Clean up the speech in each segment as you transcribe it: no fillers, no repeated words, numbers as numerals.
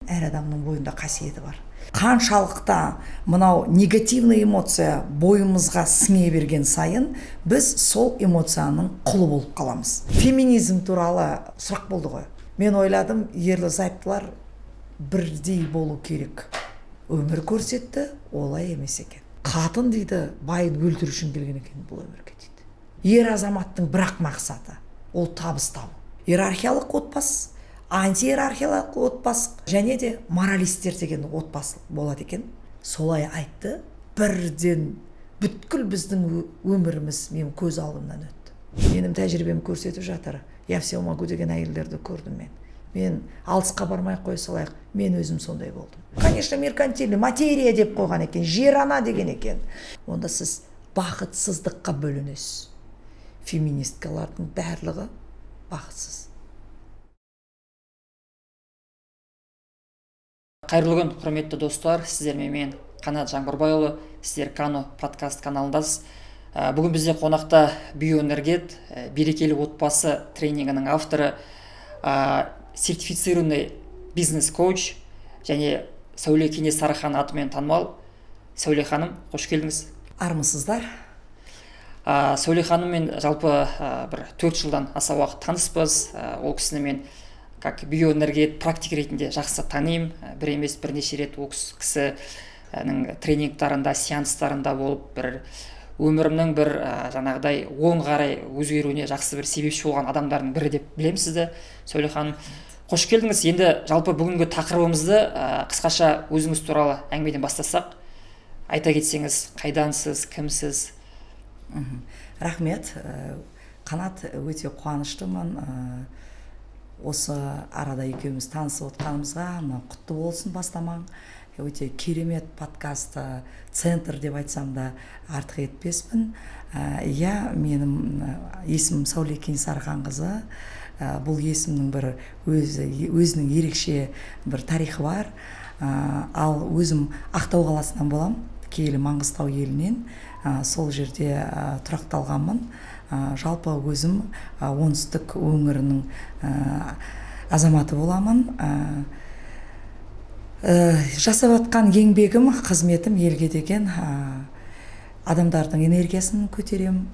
әр адамның бойында қасиеті бар. Қаншалықта мынау негативный эмоция бойымызға сіңе берген сайын, біз сол эмоцияның құлы болып қаламыз. Феминизм туралы сұрақ болды ғой. Мен ойладым, ерлі-зайыптылар бірдей болу керек. Өмір көрсетті, олай емес екен. Қатын дейді, байын өлтіру үшін келген екен бұл өмірге дейді. Ер азаматтың бірақ мақсаты ол табыс табу. Иерархиялық отбасы, антииерархиялық отбасы және де моралистер деген отбасы болады екен. Солай айтты, бірден бүткіл біздің өміріміз мен көз алдымнан өтті. Менің тәжірибем көрсетіп жатыр. Я все могу деген әйелдерді көрдім мен. Мен алысқа бармай қоя салайық, мен өзім сондай болдым. Конечно, меркантильный материя деп қойған екен, жер ана деген екен. Онда сіз бақытсыздыққа бөлінесіз. Феминисткалардың барлығы бақытсыз. Қайырлы күн, құрметті достар, сіздермен мен Қанат Жаңбырбайұлы, сіздер Кано подкаст каналындасыз. Бүгін бізде қонақта биоэнергет, берекелі отбасы тренингінің авторы, сертифицированный бизнес-коуч және Сәуле Кенесарыхан атымен танымал. Сәуле ханым, қош келдіңіз. Армысыздар. Сәуле ханыммен жалпы бір 4 жылдан аса уақыт таныспыз. Ол кісіні мен как биоэнергет практик ретінде жақсы танимын. Бір емес бірнеше рет ол кісінің тренингтарында, сеанстарында болып, бір өмірімнің бір жаңағыдай оң қарай өзгеруіне жақсы бір себепші болған адамдардың бірі деп білемін сізді. Сәуле ханым, қош келдіңіз. Енді жалпы бүгінгі тақырыбымызды қысқаша өзіңіз туралы әңгімеден бастасақ, айта кетсеңіз, қайдансыз, кімсіз? Рахмет. Қанат, өте қуаныштымын. Осы арада екеуміз танысып отқанымызға, құтты болсын бастамаң. Өте керемет подкаст центр деп айтсам да артық етпеспін. Менің есімім Сәуле Кенесарыханқызы. Бұл есімнің бір өзінің ерекше бір тарихы бар. Ал өзім Ақтау қаласынан болам, киелі Маңғыстау елінен. Сол жерде тұрақталғанмын. Жалпы өзім оңтүстік өңірінің азаматы боламын. Жасап жатқан еңбегім, қызметім елге деген адамдардың энергиясын көтерем.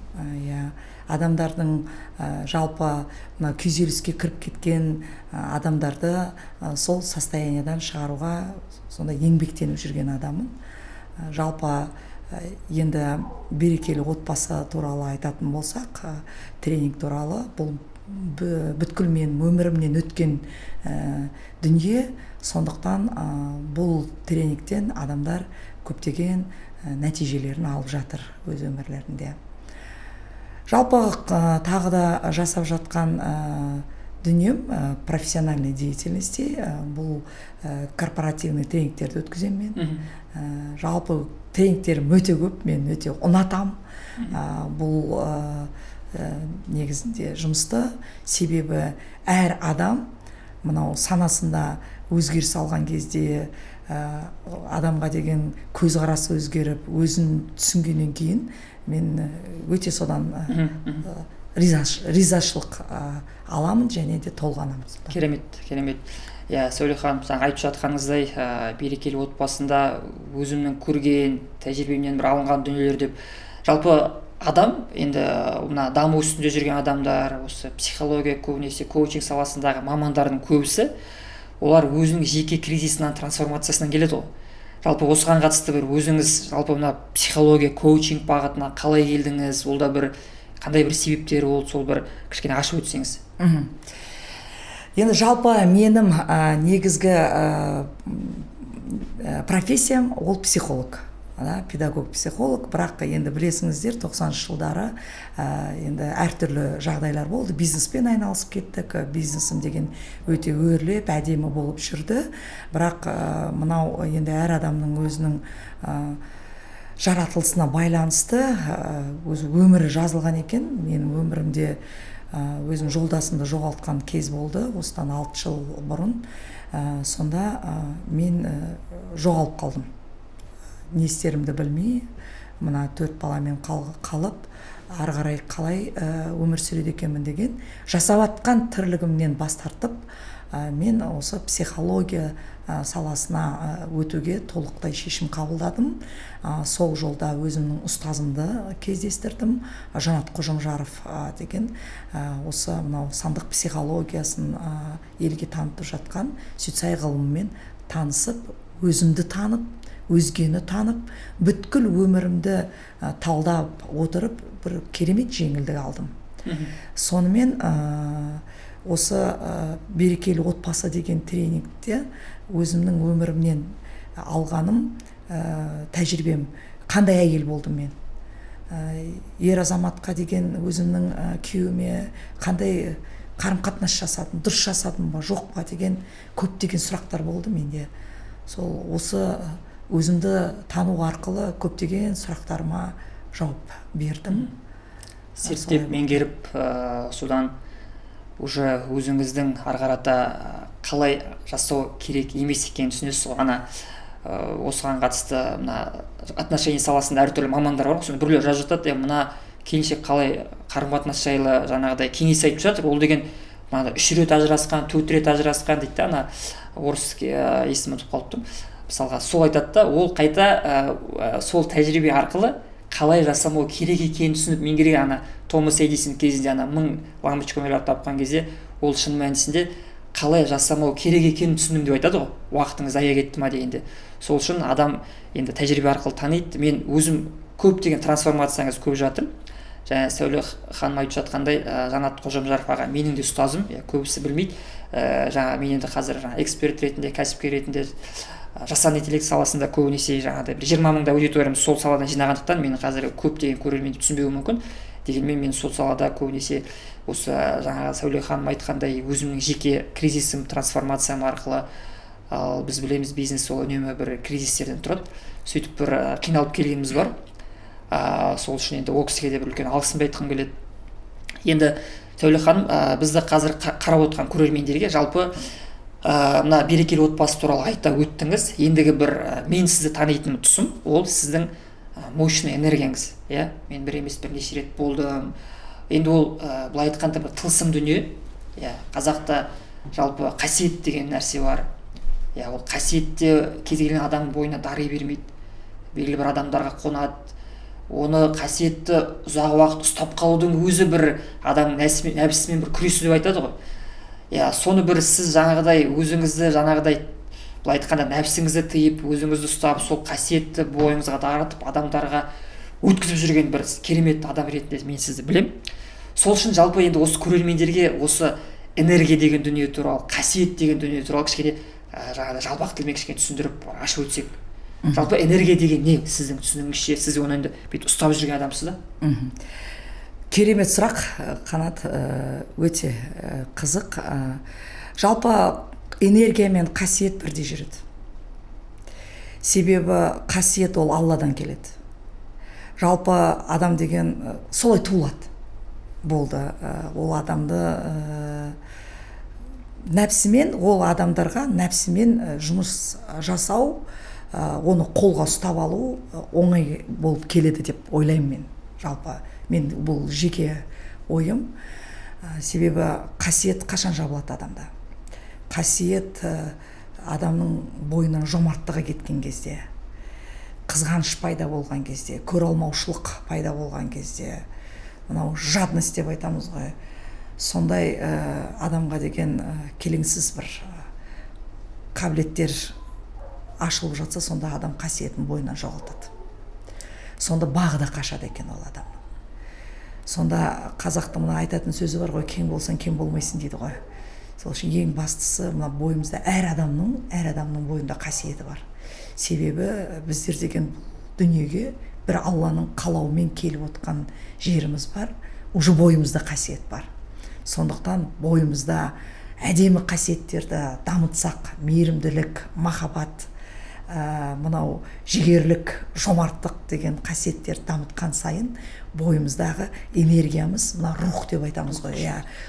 Адамдардың жалпы күйзеліске кіріп кеткен адамдарды сол состояниядан шығаруға сондай еңбектеніп жүрген адаммын. Жалпы енді берекелі отбасы туралы айтатын болсақ, тренинг туралы бұл бүткіл мен өмірімнен өткен дүние. Сондықтан бұл тренингтен адамдар көптеген нәтижелерін алып жатыр өз өмірлерінде. Жалпы тағы да жасап жатқан дүнием профессиональной деятельности. Бұл корпоративный тренингтерді өткізем мен. Жалпы тренингтерім өте көп, мен өте ұнатам. Бұл негізінде жұмысты, себебі әр адам мынау санасында өзгеріс алған кезде, адамға деген көзқарасы өзгеріп, өзін түсінгеннен кейін мен өте содан ризашылық аламын және де толғанамын. Керемет. Сәуле ханым, айтып жатқаныңыздай, берекелі отбасында өзімнің көрген тәжірибемнен бір алынған дүниелер деп. Жалпы адам, енді мына даму үстінде жүрген адамдар, осы психология, көбінесе коучинг саласындағы мамандардың көбісі, олар өзінің жеке кризисынан, трансформациясынан келеді ғой. Жалпы осыған қатысты бір өзіңіз жалпы мына психология, коучинг бағытына қалай келдіңіз? Ол да бір қандай бір себептері болды, сол бір кішкене ашып өтсеңіз. Енді жалпы менің негізгі профессиям ол психолог. Педагог-психолог, бірақ енді білесіңіздер, 90-шы жылдары енді әртүрлі жағдайлар болды. Бизнеспен айналысып кеттік. Бизнесім деген өте өрлеп, әдемі болып жүрді. Бірақ мынау енді әр адамның өзінің жаратылысына байланысты өзі өмірі жазылған екен. Менің өмірімде өзім жолдасымды жоғалтқан кез болды, осыдан 6 жыл бұрын. Сонда мен жоғалып қалдым. Не істерімді білмей, мына 4 баламен қалып, ары қарай қалай өмір сүреді екенмін деген жасап жатқан тірлігімнен бас тартып, мен осы психология саласына өтуге толықтай шешім қабылдадым. Сол жолда өзімнің ұстазымды кездестірдім. Жанат Қожамжаров деген осы мынау сандық психологиясын елге танытып жатқан сүтсай ғылымымен танысып, өзімді танып, өзгені танып, бүткіл өмірімді талдап отырып, бір керемет жеңілдік алдым. Сонымен осы берекелі отбасы деген тренингте өзімнің өмірімнен алғаным, тәжірибем, қандай әйел болдым мен, ер азаматқа деген өзімнің күйеуіме қандай қарым-қатынас жасадым, дұрыс жасадым ба, жоқ па деген көптеген сұрақтар болды менде. Сол осы өзімді тану арқылы көптеген сұрақтарыма жауап бердім. Зерттеп меңгеріп, содан уже өзіңіздің арғарата қалай жасау керек емес екенін түсінесіз ғой. Ана осыған қатысты мына отношение саласында әртүрлі мамандар бар ғой, соны біреулер жазып жатады, мына келіншек қалай қарым-қатынас жайлы жаңағыдай кеңес айтып жатыр, ол деген мына 3 рет ажырасқан, 4 рет ажырасқан дейді да, ана орыс есімін ұмытып қалып тұрмын. Мысалға сол айтады да, ол қайта сол тәжірибе арқылы қалай жасамау керек екенін түсініп меңгерген. Ана Томас Эдисон кезінде 1000 лампочканы тапқан кезде ол шын мәнісінде қалай жасамау керек екенін түсіндім деп айтады ғой, уақытың зая кетті ма дегенде. Сол үшін адам енді тәжірибе арқылы таниды. Мен өзім көптеген трансформацияңыз көп жатырмын. Және Сәуле ханым айтып жатқандай, Жанат Қожамжаров аға менің де ұстазым, көбісі білмейді. Жаңа мен енді қазір эксперт ретінде, кәсіпкер ретінде жасанды интеллект саласында көбінесе жаңағыдай 20 мыңда аудиториямыз сол саладан жинағандықтан мен қазір көптеген көрерменді түсінбеуі мүмкін. Дегенмен мен сол салада көбінесе осы жаңағы Сәуле ханым айтқандай өзімнің жеке кризисім, трансформациям арқылы, ал біз білеміз, бизнес ол үнемі бір кризистерден тұрады. Сөйтіп бір қиналып келгеніміз бар. Сол үшін енді ол кісіге де бір үлкен алғысымды айтқым келеді. Енді Сәуле ханым, бізді қазір қарап отырған көрермендерге жалпы мына берекелі отбасы туралы айта өттіңіз. Ендігі бір мен сізді танитын тұсым, ол сіздің мощный энергияңыз. Мен бір емес бірнеше рет болдым. Енді ол былай айтқанда бір тылсым дүние. Қазақта жалпы қасиет деген нәрсе бар. Ол қасиетте кез келген адамның бойына дари бермейді. Белгілі бір адамдарға қонады. Оны қасиетті ұзақ уақыт ұстап қалудың өзі бір адам нәпсісімен бір күресу деп айтады ғой. Соны бір сіз жаңағыдай өзіңізді жаңағыдай былай айтқанда нәпсіңізді тыйып, өзіңізді ұстап, сол қасиетті бойыңызға дарытып, адамдарға өткізіп жүрген бір керемет адам ретінде мен сізді білем. Сол үшін жалпы енді осы көрермендерге осы энергия деген дүние туралы, қасиет деген дүние туралы кішкене жаңағыдай жалпақ тілмен кішкене түсіндіріп ашып өтсек. Жалпы энергия деген не сіздің түсінігіңізше? Сіз оны енді бүйтіп ұстап жүрген адамсыз да? Керемет сұрақ, Қанат, өте қызық. Жалпы энергия мен қасиет бірдей жүреді. Себебі қасиет ол Алладан келеді. Жалпы адам деген солай туылады. Болды. Ол адамды нәпсімен, ол адамдарға нәпсімен жұмыс жасау, оны қолға ұстап алу оңай болып келеді деп ойлаймын мен. Жалпы мен бұл жеке ойым. Себебі қасиет қашан жабылады адамда? Қасиет адамның бойынан жомарттығы кеткен кезде, қызғаныш пайда болған кезде, көре алмаушылық пайда болған кезде, мынау жадность деп айтамыз ғой. Сондай адамға деген келеңсіз бір қабілеттер ашылып жатса, сонда адам қасиетін бойынан жоғалтады. Сонда бағы да қашады екен ол адам. Сонда қазақтың мына айтатын сөзі бар ғой, кең болсаң кем болмайсың дейді ғой. Сол үшін ең бастысы мына бойымызда әр адамның бойында қасиеті бар. Себебі біздер деген дүниеге бір Алланың қалауымен келіп отқан жеріміз бар, уже бойымызда қасиет бар. Сондықтан бойымызда әдемі қасиеттерді дамытсақ, мейірімділік, махаббат, мынау жігерлік, жомарттық деген қасиеттер дамытқан сайын бойымыздағы энергиямыз, мына рух деп айтамыз ғой,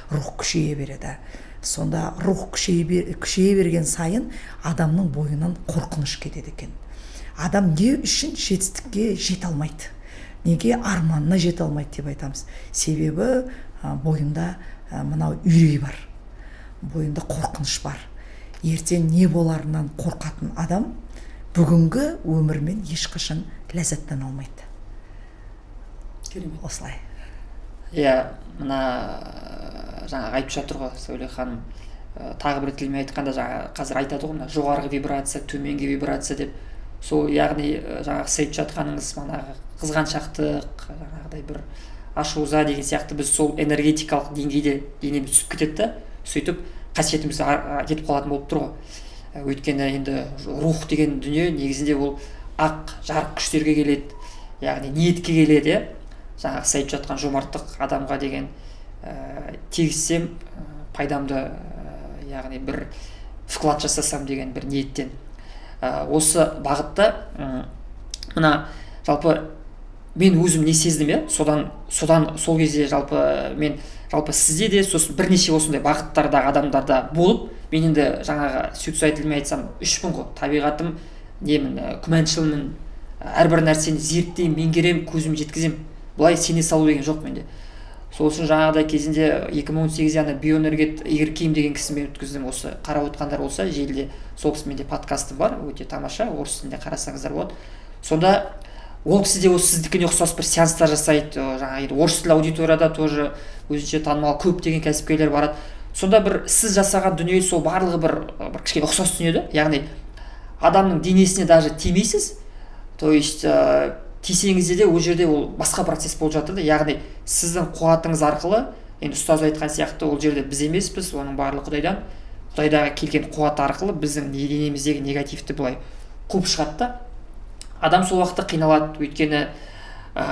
рух күшейе береді. Сонда рух күшейе берген сайын адамның бойынан қорқыныш кетеді екен. Адам не үшін жетістікке жете алмайды? Неге арманына жете алмайды деп айтамыз? Себебі бойында мынау үрей бар. Бойында қорқыныш бар. ертең не боларынан қорқатын адам бүгінгі өмірмен ешқашан ләззаттана алмайды. Керемет. Осылай. Иә, мына жаңағы айтып жатыр ғой Сәуле ханым, тағы бір тілмен айтқанда жаңа қазір айтады ғой мына жоғарғы вибрация, төменгі вибрация деп. Сол яғни жаңағы сіз айтып жатқаныңыз манағы қызғаншақтық, жаңағыдай бір ашу-ыза деген сияқты біз сол энергетикалық деңгейде денеміз түсіп кетеді да, сөйтіп қасиетіміз кетіп қалатын болып тұр ғой. Өйткені енді рух деген дүние негізінде ол ақ жарық күштерге келеді, яғни ниетке келеді, иә. Жаңағы сіз айтып жатқан жомарттық адамға деген тегізсем пайдамды, яғни бір вклад жасасам деген бір ниеттен. Осы бағытта мына жалпы мен өзім не сездім, иә, содан сол кезде жалпы мен сізде де сосын бірнеше осындай бағыттардағы адамдарда болып, мен енді жаңағы сөйтсе тілмен айтсам 3 ғой, табиғатым немін, күмәншілмін, әрбір нәрсені зерттеймін, меңгеремін, көзім жеткіземін, бұлай сене салу деген жоқ менде. Сол үшін жаңағыдай кезінде 2018-де ана биоэнергет Игорь Ким деген кісімен өткіздім. Осы қарап отқандар болса, желіде сол кісімен де подкастым бар, өте тамаша, орыс тілінде қарасаңыздар болады. Сонда ол кісі де осы сіздікіне ұқсас бір сеанстар жасайды. Жаңағы орыс тілді аудиторияда тоже өзінше танымал көптеген кәсіпкерлер барады. Сонда бір сіз жасаған дүние сол барлығы бір кішкене ұқсас дүние. Яғни адамның денесіне даже тимейсіз, то есть тисеңізде де ол жерде ол басқа процесс болып жатыр да. Яғни сіздің қуатыңыз арқылы, енді ұстаз айтқан сияқты, ол жерде біз емеспіз, оның барлығы Құдайдан, Құдайдағы келген қуат арқылы біздің денеміздегі негативті былай қуып шығады да. Адам сол уақытта қиналады, өйткені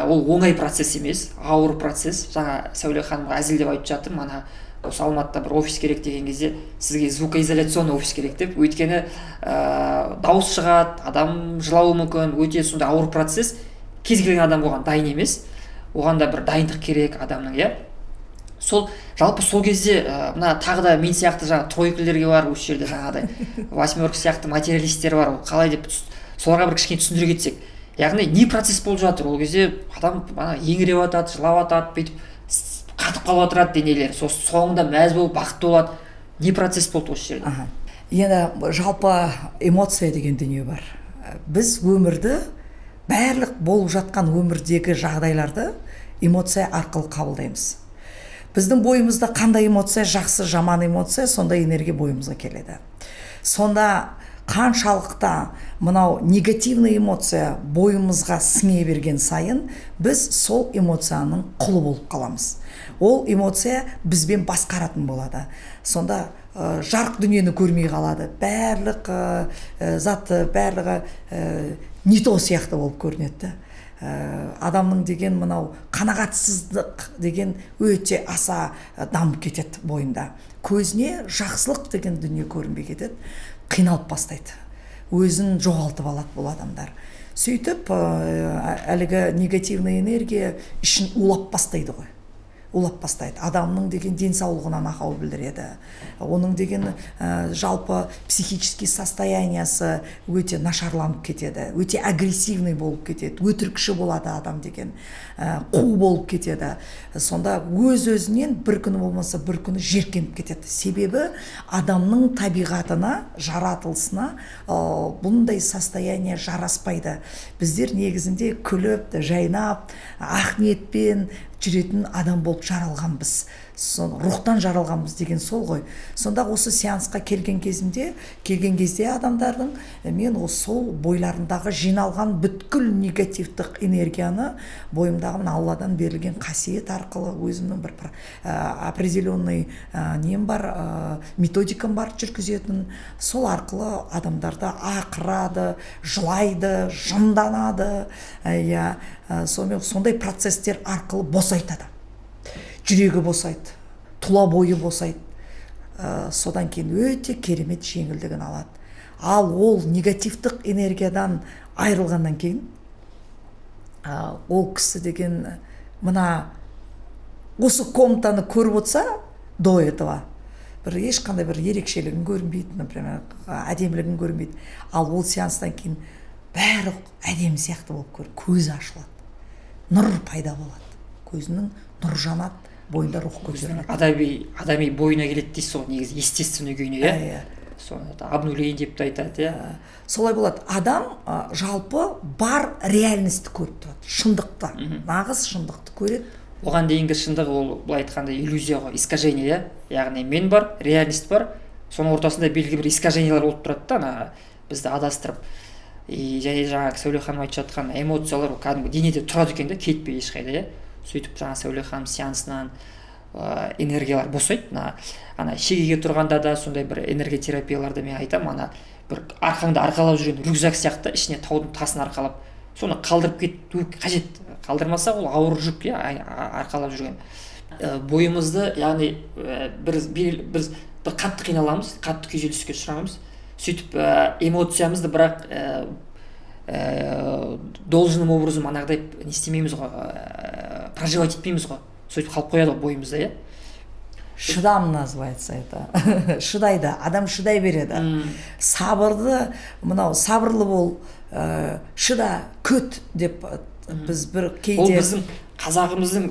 ол оңай процесс емес, ауыр процесс. Жаңа Сәуле ханымға әзілдеп айтып жатыр, мана осы Алматыда бір офис керек деген кезде сізге звукоизоляционный офис керек деп, өйткені дауыс шығады, адам жылауы мүмкін, өте сондай ауыр процесс. Кез келген адам оған дайын емес, оған да бір дайындық керек адамның, иә. Сол жалпы сол кезде мына тағы да мен сияқты жаңа тройкілерге бар, осы жерде жаңағыдай восьмерка сияқты материалистер бар, қалай деп соларға бір кішкене түсіндіре кетсек. Яғни не процесс болып жатыр? Ол кезде адам еңіреп жатады, жылап жатады, бүйтіп қатып қалып отырады денелері. Соңында мәз болып бақытты болады. Не процесс болды осы жерде? Енді жалпы эмоция деген дүние бар. Біз өмірді, барлық болып жатқан өмірдегі жағдайларды эмоция арқылы қабылдаймыз. Біздің бойымызда қандай эмоция, жақсы, жаман эмоция, сондай энергия бойымызға келеді. Сонда қаншалықта мынау негативный эмоция бойымызға сіңе берген сайын, біз сол эмоцияның құлы болып қаламыз. Ол эмоция бізбен басқаратын болады. Сонда жарық дүниені көрмей қалады. Барлық заты, барлығы не то сияқты болып көрінеді. Адамның деген мынау қанағатсыздық деген өте аса дамып кетеді бойында. Көзіне жақсылық деген дүние көрінбей кетеді, қиналып бастайды. Өзін жоғалтып алады бұл адамдар. Сөйтіп әлгі негативный энергия ішін улап бастайды ғой. Улап бастайды. Адамның деген денсаулығынан ақау білдіреді. Оның деген жалпы психический состояниясы өте нашарланып кетеді. Өте агрессивный болып кетеді. Өтірікші болады адам деген. Қу болып кетеді. Сонда өз-өзінен бір күні болмаса бір күні жеркеніп кетеді. Себебі адамның табиғатына, жаратылысына бұндай состояние жараспайды. Біздер негізінде күліп, жайнап, ақ ниетпен жүретін адам болып жаралғанбыз. Рухтан жаралғанбыз деген сол ғой. Сонда осы сеансқа келген кезде адамдардың мен сол бойларындағы жиналған бүткіл негативтік энергияны бойымдағы Алладан берілген қасиет арқылы өзімнің бір определенный нем бар, методикам бар жүргізетін. Сол арқылы адамдарды ақырады, жылайды, жынданады. Сондай процесстер арқылы босайтады. Жүрегі босайды, тұла бойы босайды. Содан кейін өте керемет жеңілдігін алады. Ал ол негативтік энергиядан айырылғаннан кейін ол кісі деген мына осы комнатаны көріп отырса до этого бір ешқандай бір ерекшелігін көрінбейді, например, әдемілігін көрінбейді. Ал ол сеанстан кейін бәрі әдемі сияқты болып көрінеді, көзі ашылады, нұр пайда болады, көзінің нұр жанады, бойында рух көтеріледі. Адами бойына келеді дейсіз ғой, негізі естественный күйіне, иә? соны обнуление деп те айтады, иә. Солай болады. Адам жалпы бар реальностьті көріп тұрады, шындықты, нағыз шындықты көреді. Оған дейінгі шындық ол былай айтқанда иллюзия ғой, искажение, иә. Яғни мен бар, реальность бар, соның ортасында белгілі бір искажениялар болып тұрады да, ана бізді адастырып. И және жаңағы Сәуле ханым айтып жатқан эмоциялар кәдімгі денеде тұрады екен да, кетпей ешқайда, иә. Сөйтіп жаңа Сәуле ханым сеансынан энергиялар босайды. Ана шегеге тұрғанда да сондай бір энерготерапияларда мен айтамын, ана бір арқаңды арқалап жүрген рюкзак сияқты ішіне таудың тасын арқалап, соны қалдырып кету қажет. Қалдырмаса ол ауыр жүк, иә, арқалап жүрген. Бойымызды, яғни біз бір қатты қиналамыз, қатты күйзеліске ұшырамыз. Сөйтіп эмоциямызды бірақ должным образом анағыдай не істемейміз ғой, проживать етпейміз ғой. Сөйтіп қалып қояды ғой бойымызда, иә. Шыдам называется это. Шыдайды, адам шыдай береді. Сабырлы, мынау сабырлы бол, шыда, күт деп біз бір кейде... Ол біздің қазағымыздың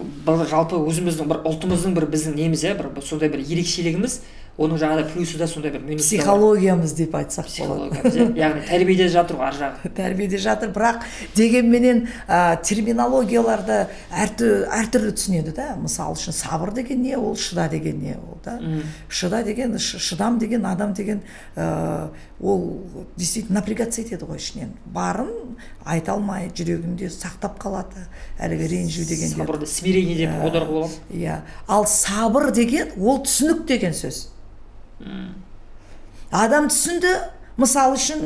жалпы өзіміздің бір ұлтымыздың бір біздің неміз, иә, бір сондай бір ерекшелігіміз. Оның жаңағыда плюсы да сондай бір минусы бар. Психологиямыз деп айтсақ болады. Психологиямыз, яғни тәрбиеде жатыр ғой ар жағы. Тәрбиеде жатыр, бірақ дегенменен терминологияларды әртүрлі түсінеді да. Мысалы үшін сабыр деген не, ол шыда деген не ол да. Шыда деген, шыдам деген, адам деген ол действительно напрягаться етеді ғой ішінен. Барын айта алмай, жүрегінде сақтап қалады. Әлгі ренжу деген. Сабырды смирение деп аударуға болады. Иә. Ал сабыр деген ол түсінік деген сөз. Адам түсінді, мысалы үшін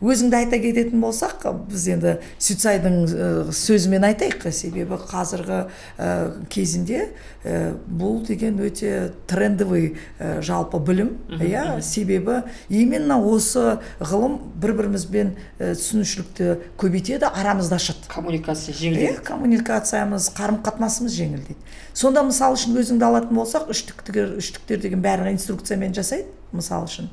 өзіңді айта кететін болсақ, біз енді Сүтсайдың сөзімен айтайық, себебі қазіргі кезінде бұл деген өте трендовый жалпы білім, иә, себебі именно осы ғылым бір-бірімізбен түсінушілікті көбейтеді, арамызды ашады. Коммуникация жеңілдейді. Коммуникациямыз, қарым-қатынасымыз жеңілдейді. Сонда мысалы үшін өзіңді алатын болсақ, үштіктер деген бәрін инструкциямен жасайды. Мысалы үшін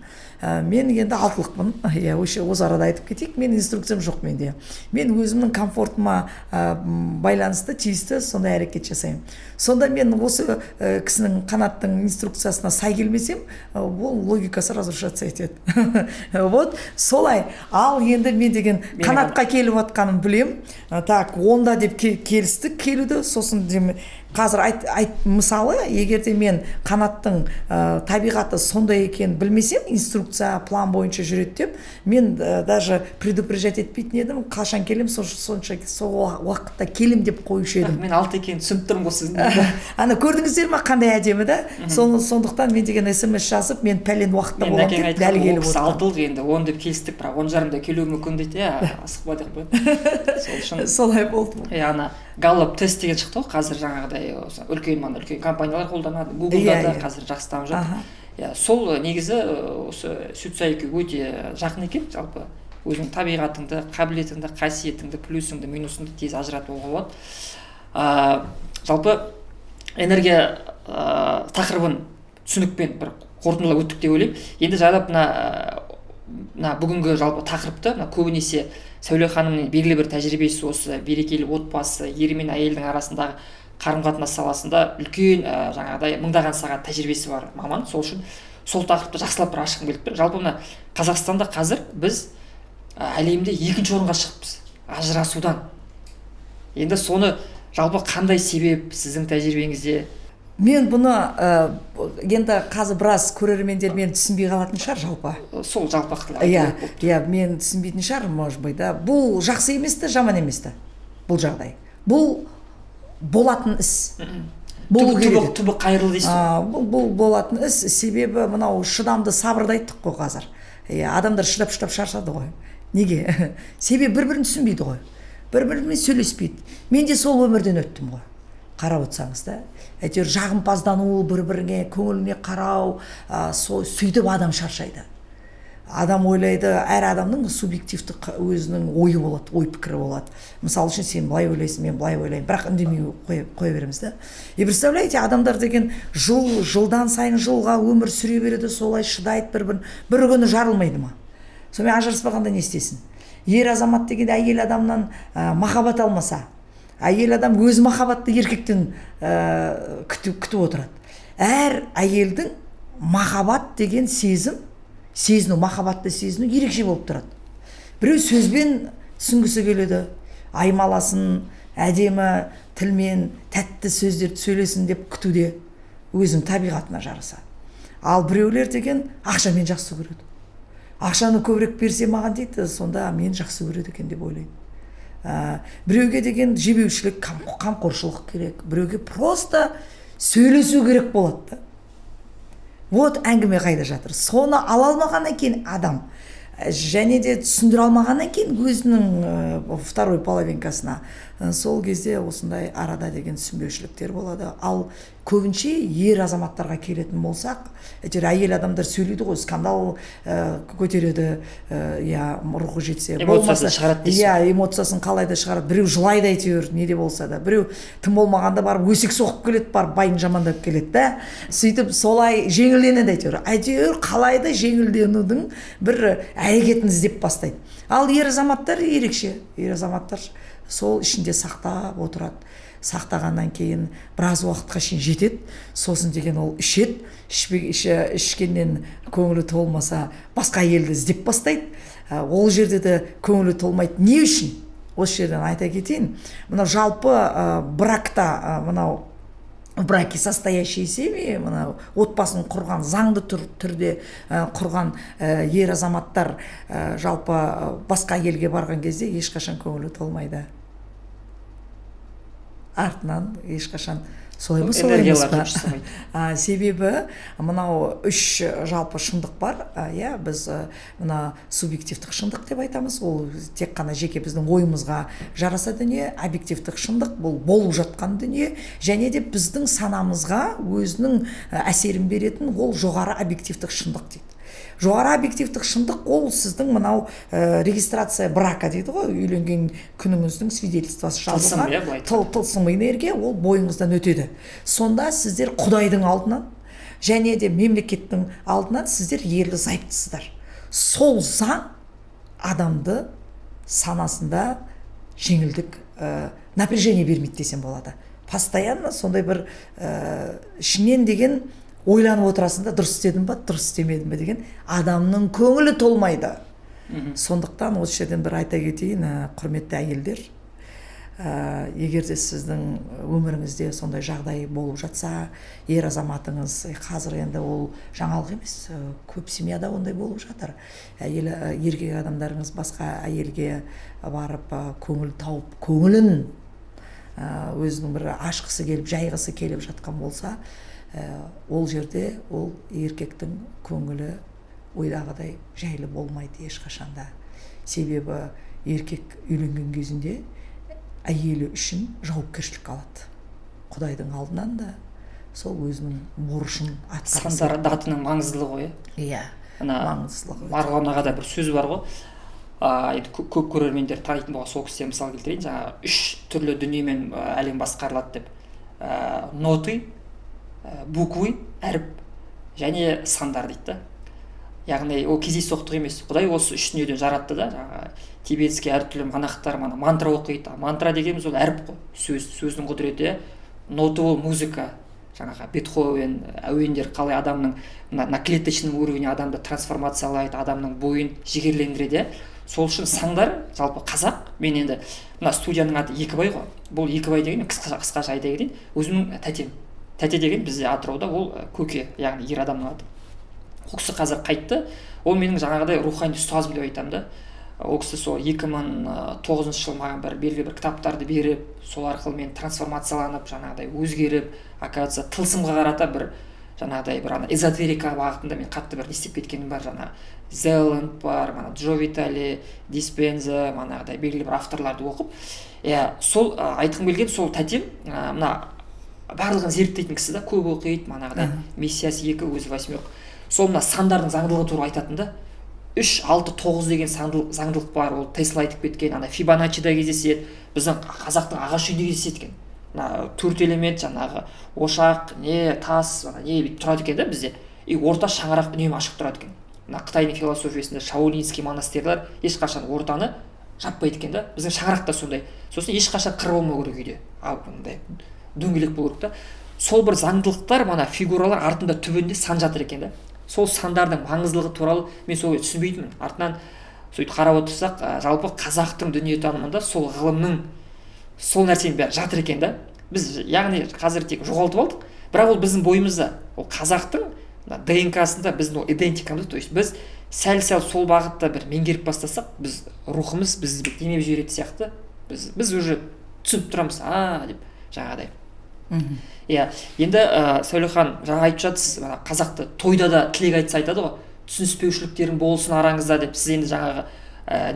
мен енді алтылықпын, осы арада айтып кетейік, мен инструкциям жоқ менде. Мен өзімнің комфортыма байланысты, тиісті сондай әрекет жасаймын. Сонда мен осы кісінің қанаттың инструкциясына сай келмесем, ол логикасы разрушаться етеді. Вот солай. Ал енді мен деген қанатқа келіп атқанын білем. Так, онда деп келістік келуді, сосын қазір мысалы, егерде мен қанаттың табиғаты сондай екен білмесем, инструкция, план бойынша жүреді деп, мен даже предупреждать етпейтін едім, қашан келем, сонша сол уақытта келем деп қоюшы едім. Мен алты екен түсініп тұрмын ғой сіздің. Ана көрдіңіздер ма қандай әдемі да? Сондықтан мен деген смс жазып, мен пәлен уақытта болам деп дәл келіп отырмын. Алтылық енді 10 деп келістік, бірақ 10:30-да келуі мүмкін дейді, асықпа деп қойды. Солай болды. Ана Галлап тест деген шықты ғой, қазір жаңағыдай үлкен компаниялар қолданады, Google-да да қазір жақсы дамып жатыр. Сол негізі осы Сүтсайға өте жақын екен, жалпы өзіңнің табиғатыңды, қабілетіңді, қасиетіңді, плюсіңді, минусыңды тез ажыратуға болады. Жалпы энергия тақырыбын түсінікпен бір қорытындылап өттік деп ойлаймын. Енді жайлап мына бүгінгі жалпы тақырыпты көбінесе Сәуле ханымның белгілі бір тәжірибесі осы берекелі отбасы, ері мен әйелдің арасындағы қарым-қатынас саласында үлкен жаңағыдай мыңдаған сағат тәжірибесі бар маман. Сол үшін сол тақырыпты жақсылап бір ашқым келіп тұр. Жалпы мына Қазақстанда қазір біз әлемде 2-ші орынға шығыппыз ажырасудан. Енді соны жалпы қандай себеп сіздің тәжірибеңізде? Мен бұны енді қазір біраз көрермендер мені түсінбей қалатын шығар жалпы. Сол жалпы Иә, мен түсінбейтін шығар, может быть, да. Бұл жақсы емес та, жаман емес та. Бұл жағдай. Бұл болатын іс. Түбі қайырлы дейсіз. Бұл болатын іс, себебі мынау шыдамды, сабырды айттық қой қазір. Адамдар шыдап шаршады ғой. Неге? Себебі бір-бірін түсінбейді ғой. Бір-бірімен сөйлеспейді. Мен де сол өмірден өттім ғой. Қарап отырсаңыз да, әйтеуір жағымпаздану, бір-біріне көңіліне қарау, сөйтіп адам шаршайды. Адам ойлайды, әр адамның субъективті өзінің ойы болады, ой пікірі болады. Мысалы үшін сен былай ойлайсың, мен былай ойлаймын, бірақ үндемей қоя береміз да. Представляете, адамдар деген жылдан сайын жылға өмір сүре береді, солай шыдайды бір күні жарылмайды ма? Сонымен ажыраспағанда не істесін? Ер азамат деген әйел адамнан махаббат алмаса, әйел адам өз махаббатты еркектен күтіп отырады. Әр әйелдің махаббат деген сезім сезіну, махаббатты сезіну ерекше болып тұрады. Біреу сөзбен түсінгісі келеді, аймаласын, әдемі тілмен тәтті сөздерді сөйлесін деп күтуде, өзінің табиғатына жараса. Ал біреулер деген ақшамен жақсы көреді. Ақшаны көбірек берсе маған дейді, сонда мен жақсы көреді екен деп ойлайды. Біреуге деген жебеушілік, қамқоршылық керек, біреуге просто сөйлесу керек болады. Вот әңгіме қайда жатыр. Соны ала алмағаннан кейін адам, және де түсіндіре алмағаннан кейін өзінің второй половинкасына, сол кезде осындай арада деген түсінбеушіліктер болады. Ал көбінше ер азаматтарға келетін болсақ, әйел адамдар сөйлейді ғой, скандал көтереді, рухы жетсе, эмоциясын шығарады дейсің. Эмоциясын қалайда шығарады. Біреу жылайды әйтеуір, неде болса да. Біреу тым болмағанда барып өсек соғып келеді, барып байын жамандап келеді да. Сөйтіп солай жеңілденеді әйтеуір. Әйтеуір қалайда жеңілденудің бір әрекетін іздеп бастайды. Ал ер азаматтар ерекше. Ер азаматтар сол ішінде сақтап отырады. Сақтағаннан кейін біраз уақытқа шейін жетеді. Сосын деген ол ішеді. Ішкеннен көңілі толмаса басқа әйелді іздеп бастайды. Ол жерде де көңілі толмайды. Не үшін? Осы жерден айта кетейін. Мынау жалпы бракта, мынау в браке состоящие семьи, мынау отбасын құрған, заңды түрде құрған ер азаматтар жалпы басқа елге барған кезде ешқашан көңілі толмайды. Артынан ешқашан солай ма, солай емес па? Себебі мынау үш жалпы шындық бар. Біз мына субъективтік шындық деп айтамыз. Ол тек қана жеке біздің ойымызға жараса дүние. Объективтік шындық бұл болып жатқан дүние, және де біздің санамызға өзінің әсерін беретін ол жоғары объективтік шындық дейді. Жоғары объективтік шындық ол сіздің мынау регистрация брака дейді ғой, үйленген күніңіздің свидетельствосы жазылған тылсым энергия, ол бойыңыздан өтеді. Сонда сіздер Құдайдың алдынан және де мемлекеттің алдынан сіздер ерлі зайыптысыздар. Сол заң адамды санасында жеңілдік, напряжение бермейді десем болады. Постоянно сондай бір ішінен деген ойланып отырасың да, дұрыс істедім ба, дұрыс істемедім бе деген адамның көңілі толмайды. Сондықтан осы жерден бір айта кетейін, құрметті әйелдер, егер де сіздің өміріңізде сондай жағдай болып жатса, ер азаматыңыз, қазір енді ол жаңалық емес, көп семьяда ондай болып жатыр. Еркек адамдарыңыз басқа әйелге барып көңіл тауып, көңілін өзінің бір ашқысы келіп, жайғысы келіп жатқан болса, ол жерде ол еркектің көңілі ойдағыдай жайлы болмайды ешқашанда. Себебі еркек үйленген кезінде әйелі үшін жауапкершілік алады. Құдайдың алдынан да сол өзінің борышын атқарады. Сандар датының маңыздылығы ғой. Маңыздылығы. Марғұлан ағада бір сөз бар ғой. Көп көрермендер танитын болған, сол кісіден мысал келтірейін. Жаңа 3 түрлі дүниемен әлем басқарылады деп. Ноты, буквы, әріп және сандар дейді. Яғни ол кездейсоқтық емес. Құдай осы 3 дүниеден жаратты да, жаңағы тибетский әртүрлі монахтар мантра оқиды. Мантра дегеніміз ол әріп қой, сөздің құдіреті. Ноты ол музыка. Жаңағы Бетховен, әуендер қалай адамның на клеточном уровне адамды трансформациялайды, адамның бойын жігерлендіреді. Сол үшін сандар, жалпы қазақ, мен енді мына студияның аты Екібай ғой. Бұл Екібай деген қысқаша айта кетейін, өзімнің тәтем. Тәте деген бізде Атырауда ол көке, яғни ер адамның аты. Ол кісі қазір қайтты. Ол менің жаңағыдай рухани ұстазым деп айтамын да. Ол кісі сол 2009 жыл маған бір белгілі бір кітаптарды беріп, сол арқылы мен трансформацияланып, жаңағыдай өзгеріп, оказывается, тылсымға қарата бір жаңағыдай бір эзотерика бағытында мен қатты бір не істеп кеткенім бар. Жаңа Зеланд бар, Джо Витали, Диспенза, манағыдай белгілі бір авторларды оқып, сол айтқым келген, сол тәтем мына барлығын зерттейтін кісі да, көп оқиды, манағыдай миссиясы 2, өзі 8. Сол мына сандардың заңдылығы туралы айтатын да. 3, 6, 9 деген заңдылық бар, ол Тесла айтып кеткен, Фибоначчида кездеседі, біздің қазақтың ағаш үйінде кездеседі екен. 4 элемент, жаңағы ошақ, тас, не тұрады екен да бізде. И орта шаңырақ үнемі ашық тұрады екен. Қытайдың философиясында шаолинский монастырлар ешқашан ортаны жаппайды екен да. Біздің шаңырақ та сондай. Сосын ешқашан қыр болмау керек үйде. Мындай дөңгелек болу керек та. Сол бір заңдылықтар, фигуралар артында түбінде сан жатыр екен да. сол сандардың маңыздылығы туралы мен сол түсінбейтінмін. Артынан сөйтіп қарап отырсақ, жалпы қазақтың дүниетанымында сол ғылымның сол нәрсенің бәрі жатыр екен да. Біз яғни қазір тек жоғалтып алдық, бірақ ол біздің бойымызда, ол қазақтың ДНК-сында біздің ол идентикамыз, то есть біз сәл-сәл сол бағытта бір меңгеріп бастасақ, біз рухымыз біз демеп жіберетін сияқты, біз уже түсініп тұрамыз, деп жаңағыдай. Иә, енді Сәулехан жаңа айтып жатсыз, қазақты тойда да тілек айтса айтады ғой, түсініспеушіліктерің болсын араңызда деп. Сіз енді жаңағы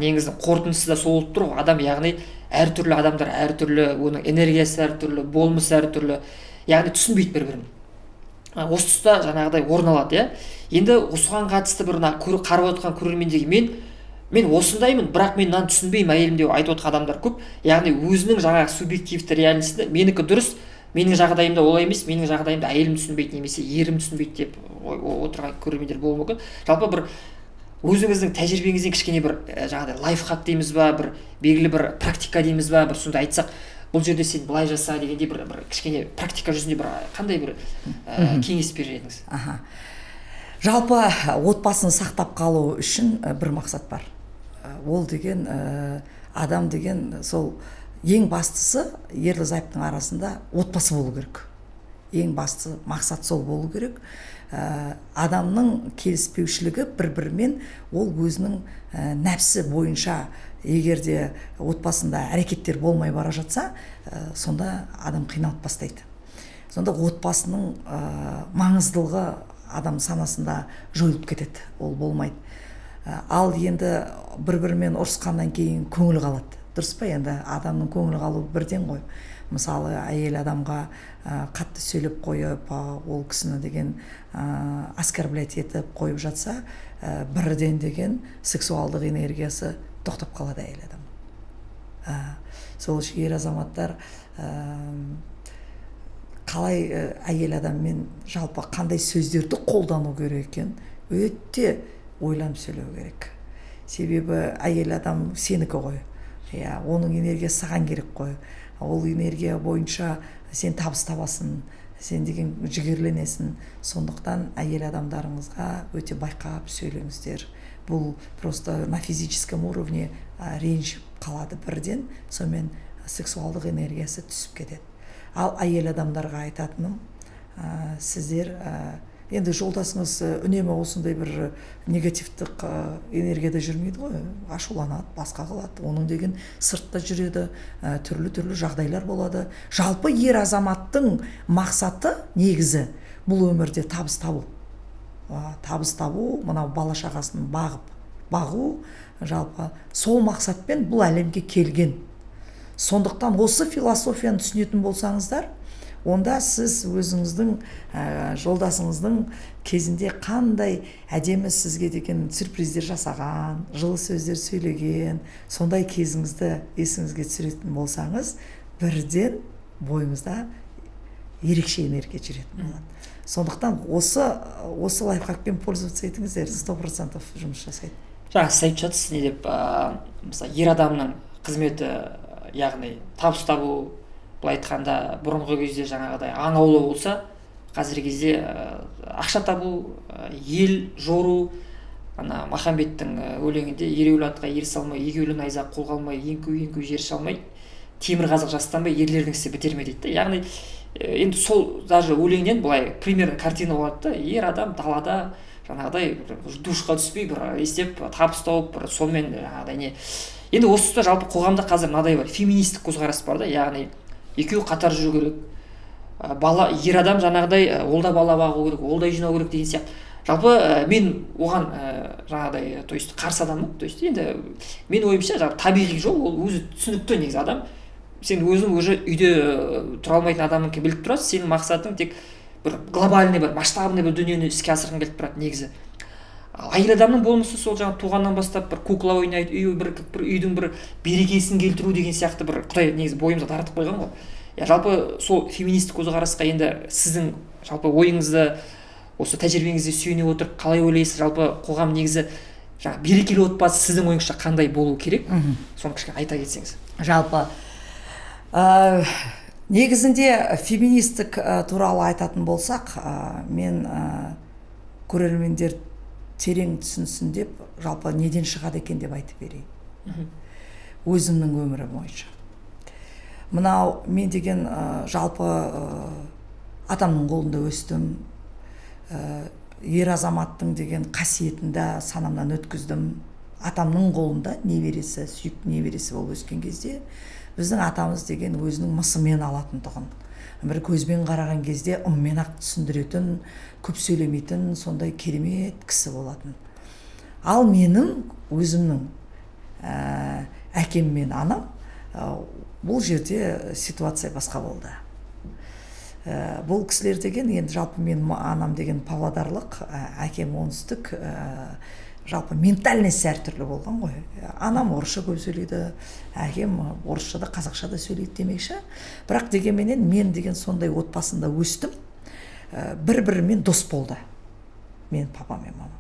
негізі қорытындысы да сол болып тұр ғой. Адам яғни әртүрлі адамдар әртүрлі, оның энергиясы әртүрлі, болмысы әртүрлі, яғни түсінбейді бір-бірін. Осы тұста жаңағыдай орын алады, иә. Енді осыған қатысты бір қарап отқан көрермендерге мен осындаймын, бірақ мен мынаны түсінбеймін әйелім деп айтып отқан адамдар көп. Яғни өзінің жаңағы субъективті реальностьті менікі дұрыс, менің жағдайымда олай емес, менің жағдайымда әйелім түсінбейді немесе ерім түсінбейді деп отырған көрермендер болуы мүмкін. Жалпы бір өзіңіздің тәжірибеңізден кішкене бір жаңағыдай лайфхак дейміз ба, бір белгілі бір практика дейміз ба, бір сонда айтсақ, бұл жерде сен былай жаса дегенде бір кішкене практика жүзінде бір қандай бір кеңес берер едіңіз? Жалпы отбасын сақтап қалу үшін бір мақсат бар. Ол деген адам деген сол ең бастысы ерлі зайыптың арасында отбасы болу керек. Ең басты мақсат сол болу керек. Адамның келіспеушілігі бір-бірімен ол өзінің нәпсі бойынша егерде отбасында әрекеттер болмай бара жатса, сонда адам қиналып бастайды. Сонда отбасының маңыздылығы адам санасында жойылып кетеді, ол болмайды. Ал енді бір-бірімен ұрысқаннан кейін көңіл қалады. Дұрыс па? Енді адамның көңіл қалуы бірден ғой. Мысалы, әйел адамға қатты сөйлеп қойып, ол кісіні деген оскорблять етіп қойып жатса, бірден деген сексуалдық энергиясы тоқтап қалады әйел адам. Сол үшін ер азаматтар қалай әйел адаммен жалпы қандай сөздерді қолдану керек екен өте ойланып сөйлеу керек. Себебі әйел адам сенікі ғой. Оның энергиясы саған керек қой. Ол энергия бойынша сен табыс табасың, сен деген жігерленесің. Сондықтан әйел адамдарыңызға өте байқап сөйлеңіздер. Бұл просто на физическом уровне ренжіп қалады бірден, сонымен сексуалдық энергиясы түсіп кетеді. Ал әйел адамдарға айтатыным, сіздер енді жолдасыңыз үнемі осындай бір негативтік энергияда жүрмейді ғой, ашуланады, басқа қылады, оның деген сыртта жүреді, түрлі жағдайлар болады. Жалпы ер азаматтың мақсаты негізі бұл өмірде табыс табу. Табыс табу, мынау бала шағасын бағу, жалпы сол мақсатпен бұл әлемге келген. Сондықтан осы философияны түсінетін болсаңыздар, онда сіз өзіңіздің жолдасыңыздың кезінде қандай әдемі сізге деген сюрприздер жасаған, жылы сөздер сөйлеген, сондай кезіңізді есіңізге түсіретін болсаңыз, бірден бойыңызда ерекше энергия жүретін болады. Сондықтан осы лайфхакпен пользоваться етіңіздер, 100% жұмыс жасайды. Жаңа сіз айтып жатсыз, не деп, мысалы, ер адамның қызметі, яғни табыс табу, былай айтқанда бұрынғы кезде жаңағыдай аң аулау болса, қазіргі кезде ақша табу, ел жору, Махамбеттің өлеңінде ереуіл атқа ер салмай, егеулі найза қолға алмай, еңку жер шалмай, темір қазық жастанбай, ерлердің ісі бітер ме дейді. Яғни енді сол даже өлеңнен былай примерно картина болады да, ер адам далада жаңағыдай душқа түспей бір істеп табыс тауып, сонымен жаңағыдай не. Енді осы тұста жалпы қоғамда қазір мынадай бар, феминистік көзқарас бар да, яғни екеуі қатар жүру керек. Ер адам жаңағыдай ол да бала бағу керек, ол да жинау керек деген сияқты. Жалпы мен оған жаңағыдай, то есть қарсы адаммын. То есть енді мен ойымша табиғи жол ол өзі түсінікті негізі адам. Сен өзің уже үйде тұра алмайтын адамын біліп тұрасың, сенің мақсатың тек бір глобальный бір масштабный бір дүниені іске асырғың келіп тұрады негізі. Әйел адамның болмысы сол жаңа туғаннан бастап бір кукла ойнайды, бір үйдің бір берекесін келтіру деген сияқты бір Құдай негізі бойымызға таратып қойған ғой. Жалпы сол феминистік көзқарасқа енді сіздің жалпы ойыңызды осы тәжірибеңізде сүйене отырып қалай ойлайсыз, жалпы қоғам негізі жаңа берекелі отбасы сіздің ойыңызша қандай болу керек? Соны кішкене айта кетсеңіз. Жалпы негізінде феминистік туралы айтатын болсақ, мен көрермендер терең түсінсін деп жалпы неден шығады екен деп айтып берейін. Өзімнің өмірі бойынша. Мынау мен деген жалпы атамның қолында өстім. Ер азаматтың деген қасиетінде санамнан өткіздім. Атамның қолында немересі, сүйікті немересі болып өскен кезде біздің атамыз деген өзінің мысымен алатын тұғын. Бір көзбен қараған кезде ыммен ақ түсіндіретін, көп сөйлемейтін, сондай керемет кісі болатын. Ал менің өзімнің әкем мен анам бұл жерде ситуация басқа болды. Бұл кісілер деген енді жалпы мен анам деген павлодарлық, әкем оңтүстік, жалпы ментальность әртүрлі болған ғой. Анам орысша көп сөйлейді, әкем орысша да қазақша да сөйлейді демекші. Бірақ дегенменен мен деген сондай отбасында өстім. Бір-бірімен дос болды. Мен папам мен мамам.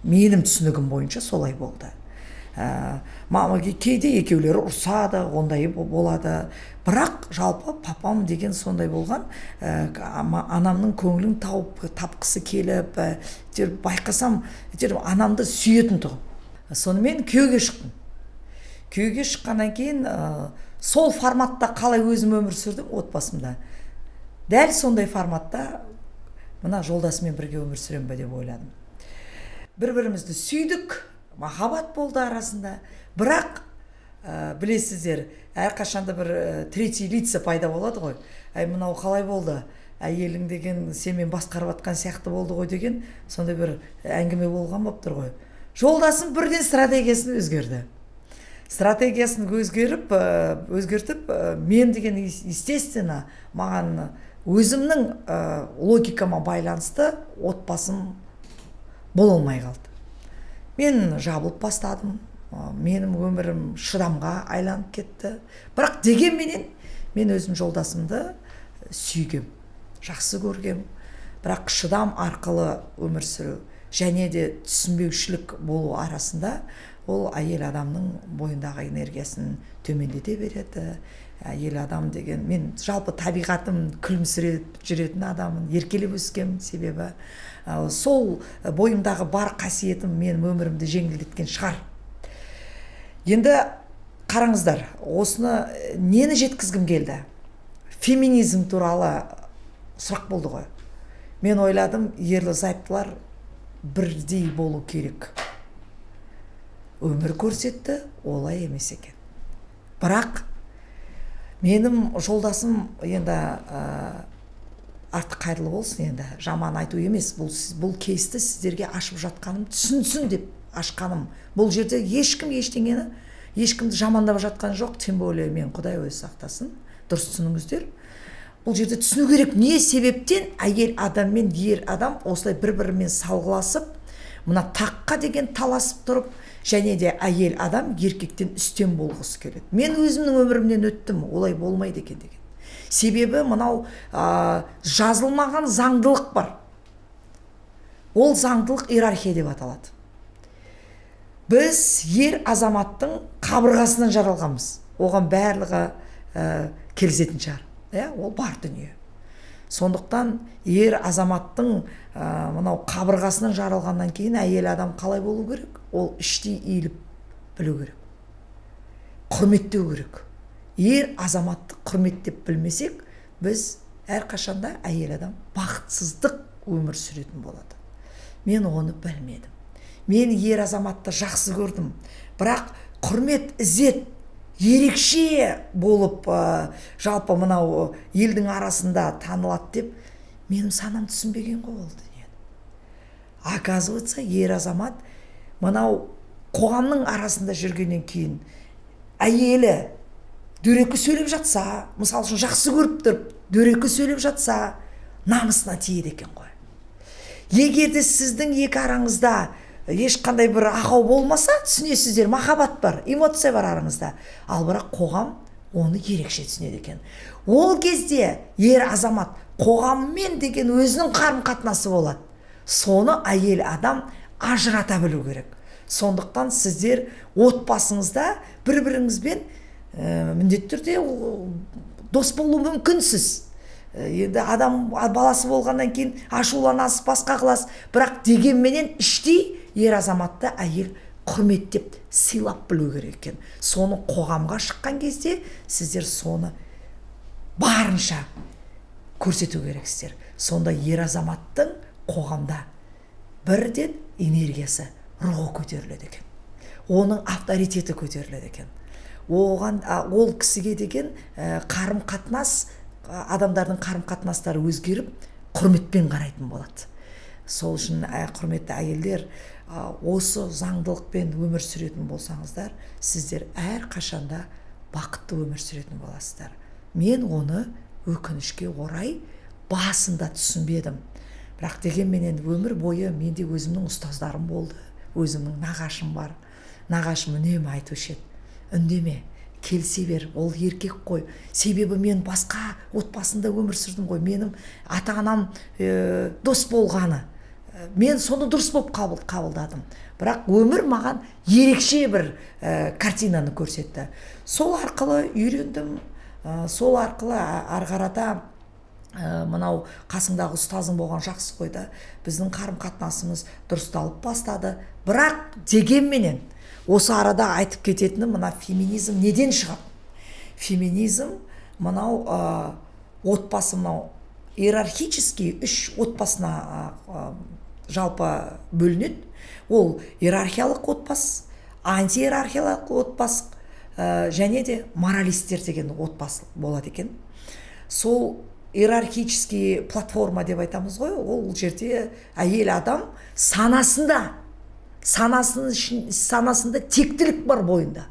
Менің түсінігім бойынша солай болды. Мама кейде екеулері ұрсады, ондай болады. Бірақ жалпы папам деген сондай болған, анамның көңілін тапқысы келіп, байқасам, анамды сүйетін тұғым. Сонымен күйеуге шықтым. Күйеуге шыққаннан кейін сол форматта қалай өзім өмір сүрдім отбасымда. Дәл сондай форматта мына жолдасымен бірге өмір сүрем бе деп ойладым. Бір-бірімізді сүйдік, махаббат болды арасында. Бірақ білесіздер, әрқашанда бір третий лица пайда болады ғой. Мынау қалай болды? Әйелің деген сенімен басқарып жатқан сияқты болды ғой деген сондай бір әңгіме болған болып тұр ғой. Жолдасым бірден стратегиясын өзгерді. Стратегиясын өзгертіп, мен деген естественно маған өзімнің логикама байланысты отбасым бола алмай қалды. Мен жабылып бастадым. Менің өмірім шыдамға айланып кетті. Бірақ дегенменен мен өзім жолдасымды сүйгем, жақсы көргем. Бірақ шыдам арқылы өмір сүру және де түсінбеушілік болу арасында ол әйел адамның бойындағы энергиясын төмендете береді. Әйел адам деген, мен жалпы табиғатым күлімсіреп жүретін адамын, еркелеп өскем, себебі сол бойымдағы бар қасиетім менің өмірімді жеңілдеткен шығар. Енді қараңыздар, осыны нені жеткізгім келді? Феминизм туралы сұрақ болды ғой. Мен ойладым, ерлі-зайыптылар бірдей болу керек. Өмір көрсетті, олай емес екен. Бірақ менің жолдасым енді артық қайырлы болсын, енді жаман айту емес, бұл кейсті сіздерге ашып жатқаным түсінсін деп ашқаным. Бұл жерде ешкімді жамандап жатқан жоқ, тем более мен Құдай өзі сақтасын, дұрыс түсініңіздер. Бұл жерде түсіну керек, не себептен әйел адам мен ер адам осылай бір-бірімен салғыласып, мына таққа деген таласып тұрып, және де әйел адам еркектен үстем болғысы келеді. Мен өзімнің өмірімнен өттім, олай болмайды екен деген. Себебі мынау жазылмаған заңдылық бар. Ол заңдылық иерархия деп аталады. Біз ер азаматтың қабырғасынан жаралғанбыз. Оған барлығы келісетін шығар. Ол бар дүние. Сондықтан ер азаматтың мынау қабырғасынан жаралғаннан кейін әйел адам қалай болу керек? Ол іштей иіліп білу керек. Құрметтеу керек. Ер азаматты құрметтеп білмесек, біз әрқашанда әйел адам бақытсыздық өмір сүретін болады. Мен оны білмедім. Мен ер азаматты жақсы көрдім. Бірақ құрмет, ізет ерекше болып жалпы мынау елдің арасында танылады деп менің санам түсінбеген ғой ол дүниені. Оказывается, ер азамат мынау қоғамның арасында жүргеннен кейін әйелі дөрекі сөйлеп жатса, мысал үшін жақсы көріп тұрып, дөрекі сөйлеп жатса, намысына тиеді екен ғой. Егер де сіздің екі араңызда ешқандай бір ақау болмаса, түсінесіздер, махаббат бар, эмоция бар араңызда. Ал бірақ қоғам оны ерекше түсінеді екен. Ол кезде ер азамат қоғаммен деген өзінің қарым-қатынасы болады. Соны әйел адам ажырата білу керек. Сондықтан сіздер отбасыңызда бір-біріңізбен міндетті түрде дос болу мүмкінсіз. енді адам баласы болғаннан кейін ашуланасыз, басқа қыласыз, бірақ дегенменен іштей ер азаматты әйел құрметтеп сыйлап білу керек екен. Соны қоғамға шыққан кезде сіздер соны барынша көрсету керексіздер. Сонда ер азаматтың қоғамда бірден энергиясы, рухы көтеріледі екен. Оның авторитеті көтеріледі екен. Ол кісіге деген қарым-қатынас, адамдардың қарым-қатынастары өзгеріп, құрметпен қарайтын болады. Сол үшін құрметті әйелдер, осы заңдылықпен өмір сүретін болсаңыздар, сіздер әр қашанда бақытты өмір сүретін боласыздар. Мен оны өкінішке орай басында түсінбедім. Бірақ дегенменен өмір бойы менде өзімнің ұстаздарым болды. Өзімнің нағашым бар. Нағашым үнемі айтушы еді: үндеме, келсе бер, ол еркек қой. Себебі мен басқа отбасында өмір сүрдім ғой. Менің ата-анам дос болғаны. Мен соны дұрыс болып қабылдадым. Бірақ өмір маған ерекше бір картинаны көрсетті. Сол арқылы үйрендім. Сол арқылы арғарата мынау қасыңдағы ұстазың болған жақсы қой да, біздің қарым-қатынасымыз дұрысталып бастады. Бірақ дегенменен осы арада айтып кететінім, мына феминизм неден шығады? Феминизм мынау отбасы, мынау иерархический үш отбасына жалпы бөлінеді. Ол иерархиялық отбасы, антииерархиялық отбасы және де моралистер деген отбасы болады екен. Сол иерархический платформа деп айтамыз ғой, ол жерде әйел адам санасында тектілік бар бойында.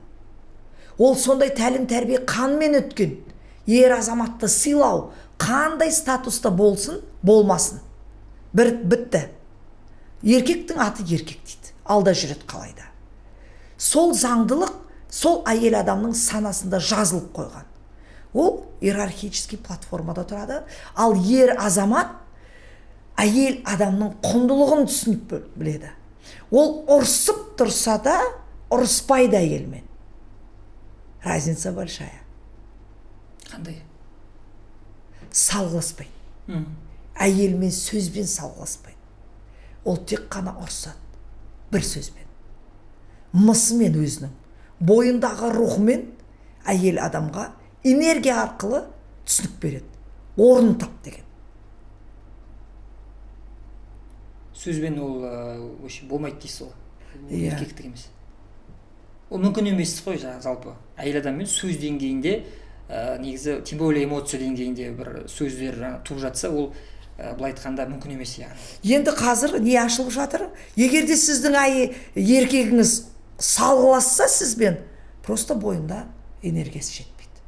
Ол сондай тәлім тәрбие қанмен өткен. Ер азаматты сыйлау, қандай статуста болсын, болмасын. Бітті. Еркектің аты еркек дейді. Алда жүреді қалайда. Сол заңдылық, сол әйел адамның санасында жазылып қойған. Ол иерархический платформада тұрады. Ал ер азамат әйел адамның құндылығын түсініп біледі. Ол ұрсып тұрса да, ұрыспайды әйелмен. Разница большая. Қандай? Салғыласпайды. Әйелмен сөзбен салғыласпайды. Ол тек қана ұрсады. Бір сөзбен. Мысымен өзінің. Бойындағы рухымен әйел адамға энергия арқылы түсінік береді. Орын тап деген. Сөзбен ол болмайды дейсіз ғой. Еркектік емес. Ол мүмкін емес қой, жалпы. Әйел адаммен сөз деңгейінде, негізі, тем более эмоция деңгейінде бір сөздер туып жатса, ол былай айтқанда мүмкін емес яғни. Енді қазір не ашылып жатыр? Егерде сіздің еркегіңіз салғыласса сізбен, просто бойында энергиясы жетпейді.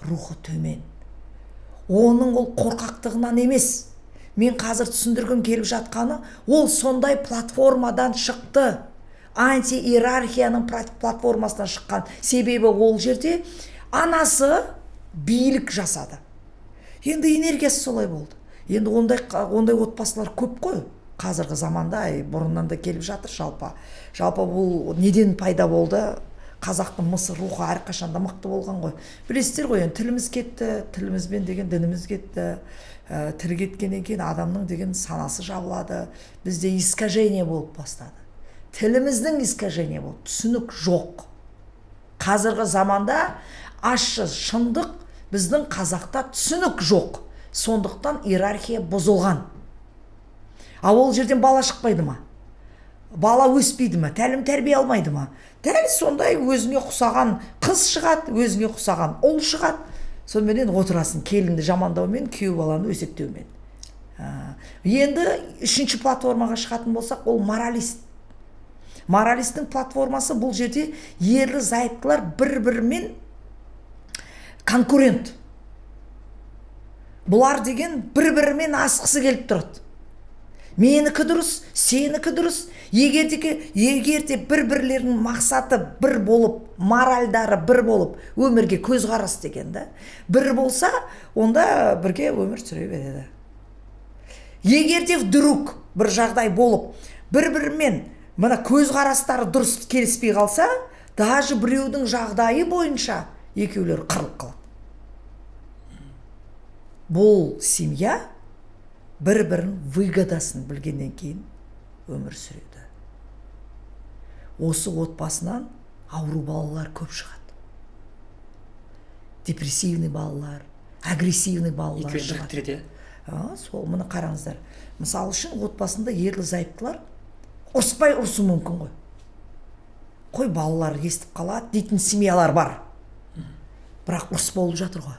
Рухы төмен. Оның ол қорқақтығынан емес. Мен қазір түсіндіргім келіп жатқаны, ол сондай платформадан шықты. Анти-иерархияның платформасынан шыққан. Себебі ол жерде анасы билік жасады. Енді энергиясы солай болды. Енді ондай отбасылар көп қой. Қазіргі заманда, бұрыннан да келіп жатыр жалпы. Жалпы бұл неден пайда болды? Қазақтың мысы рухы әрқашанда мықты болған ғой. Білесіздер ғой, тіліміз кетті, тілімізбен деген дініміз кетті. Тіл кеткеннен кейін адамның деген санасы жабылады. Бізде искажение болып бастады. Тіліміздің искажение болды. Түсінік жоқ. Қазіргі заманда ащы шындық біздің қазақта түсінік жоқ. Сондықтан иерархия бұзылған. Ол жерден бала шықпайды ма? Бала өспейді ма? Тәлім тәрбие алмайды ма? Дәл сондай өзіңе құсаған қыз шығады, өзіңе құсаған ұл шығады. Сонымен отырасын келінді жамандаумен, күйеу баланы өсектеумен. Енді үшінші платформаға шығатын болсақ, ол моралист. Моралистің платформасы бұл жерде ерлі зайыптылар бір-бірімен конкурент. Бұлар деген бір-бірімен асқысы келіп тұрады. Менікі дұрыс, сенікі дұрыс. Егерде бір-бірлерінің мақсаты бір болып, моральдары бір болып, өмірге көзқарас деген да, бір болса, онда бірге өмір сүре береді. Егерде вдруг бір жағдай болып, бір-бірімен мына көзқарастары дұрыс келіспей қалса, даже біреудің жағдайы бойынша екеулері қырылып қалады. бұл семья бір-бірін выгодасын білгеннен кейін өмір сүреді. Осы отбасынан ауру балалар көп шығады. Депрессивный балалар, агрессивный балалар Екі шығады. жігіттер де. Сол, мұны қараңыздар. Мысалы үшін отбасында ерлі зайыптылар ұрыспай ұрысу мүмкін ғой. Қой балалар естіп қалады дейтін семьялар бар. Бірақ ұрыс болып жатыр ғой.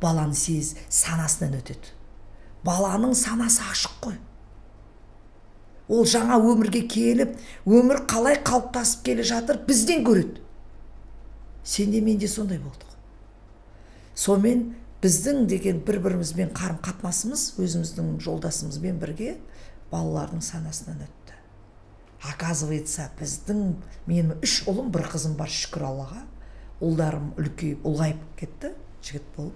Баланы санасынан өтеді. Баланың санасы ашық қой. Ол жаңа өмірге келіп, өмір қалай қалыптасып келе жатыр бізден көреді. Сенде менде сондай болдық. Сонымен біздің деген бір-бірімізбен қарым-қатынасымыз өзіміздің жолдасымызбен бірге балалардың санасынан өтті. Оказывается, менің 3 ұлым, 1 қызым бар, шүкір Аллаға. Ұлдарым үлкейіп, ұлғайып кетті, жігіт болып.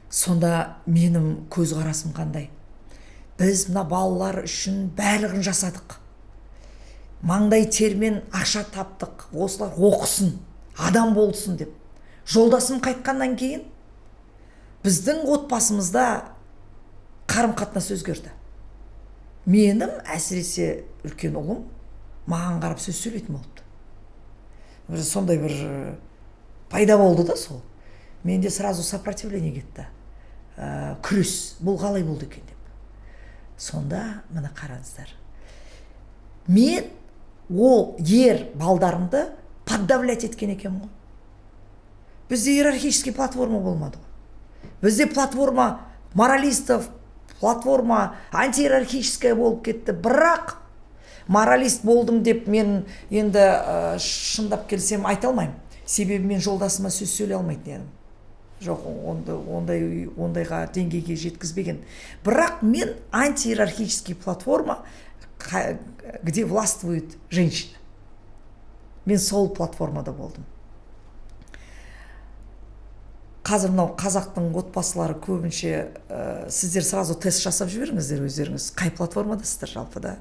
Сонда менің көзқарасым қандай? Біз мына балалар үшін барлығын жасадық. Маңдай термен ақша таптық, осылар оқысын, адам болсын деп. Жолдасым қайтқаннан кейін біздің отбасымызда қарым-қатынас өзгерді. Менің әсіресе үлкен ұлым маған қарап сөз сөйлейтін болыпты. Сондай бір пайда болды да сол. Менде сразу сопротивление кетті. Күрес, бұл қалай болды екен деп. Сонда мына қараңыздар. Мен ол балдарымды поддавлять еткен екен ғой. Бізде иерархический платформа болмады ғой. Бізде платформа моралистов, платформа антииерархическая болып кетті. Бірақ моралист болдым деп мен енді шындап келсем айта алмаймын. Себебі мен жолдасыма сөз сөйлей алмайтын едім. Жоқ, ондайға деңгейге жеткізбеген. Бірақ мен антииерархический платформа, где властвует женщина. Мен сол платформада болдым. Қазір мынау қазақтың отбасылары көбінше сіздер сразу тест жасап жіберіңіздер өздеріңіз. Қай платформадасыздар жалпы да?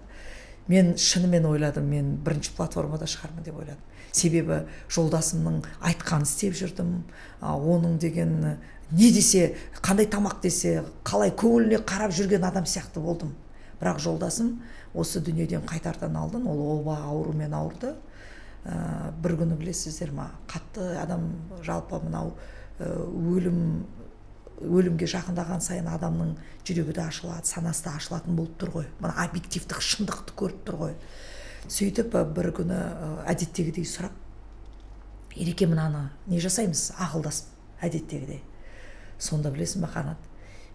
Мен шынымен ойладым, мен бірінші платформада шығармын деп ойладым. Себебі жолдасымның айтқанын істеп жүрдім. Оның деген не десе, қандай тамақ десе, қалай көңіліне қарап жүрген адам сияқты болдым. Бірақ жолдасым осы дүниеден қайтардан алдын, ол оба аурумен ауырды. Бір күні білесіздер ма, қатты адам жалпы мынау өлімге жақындаған сайын адамның жүрегі де ашылады, санасы да ашылатын болып тұр ғой. Мына объективтік шындықты көріп тұр ғой. Сөйтіп бір күні әдеттегідей сұрап, Ереке, мынаны не жасаймыз? Ақылдасып, әдеттегідей. Сонда білесің бе, Қанат,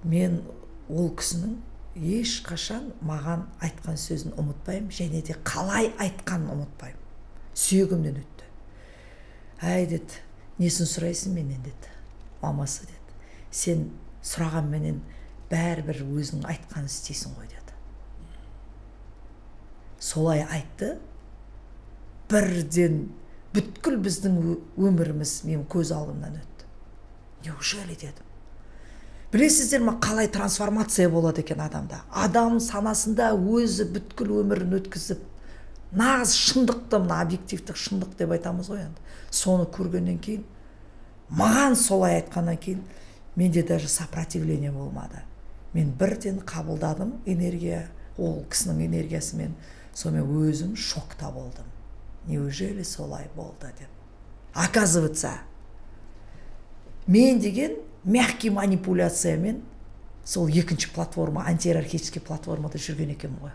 мен ол кісінің ешқашан маған айтқан сөзін ұмытпаймын, және де қалай айтқанын ұмытпаймын. Сүйегімнен өтті. Әй, деді, несін сұрайсың менен, деді. Мамасы, деді, сен сұраған менен бәрібір өзінің айтқанын істейсің ғой, деді. Солай айтты. Бірден бүткіл біздің өміріміз мен көз алдымнан өтті. Неужели, дедім. Білесіздер ма, қалай трансформация болады екен адамда? Адам санасында өзі бүткіл өмірін өткізіп, нағыз шындықты, мына объективтік шындық деп айтамыз ғой енді. Соны көргеннен кейін, маған солай айтқаннан кейін, менде даже сопротивление болмады. Мен бірден қабылдадым энергия, ол кісінің энергиясымен, сонымен өзім шокта болдым. Неужели солай болды деп. Оказывается, мен деген мягкий манипуляциямен сол екінші платформа, антииерархический платформада жүрген екен ғой.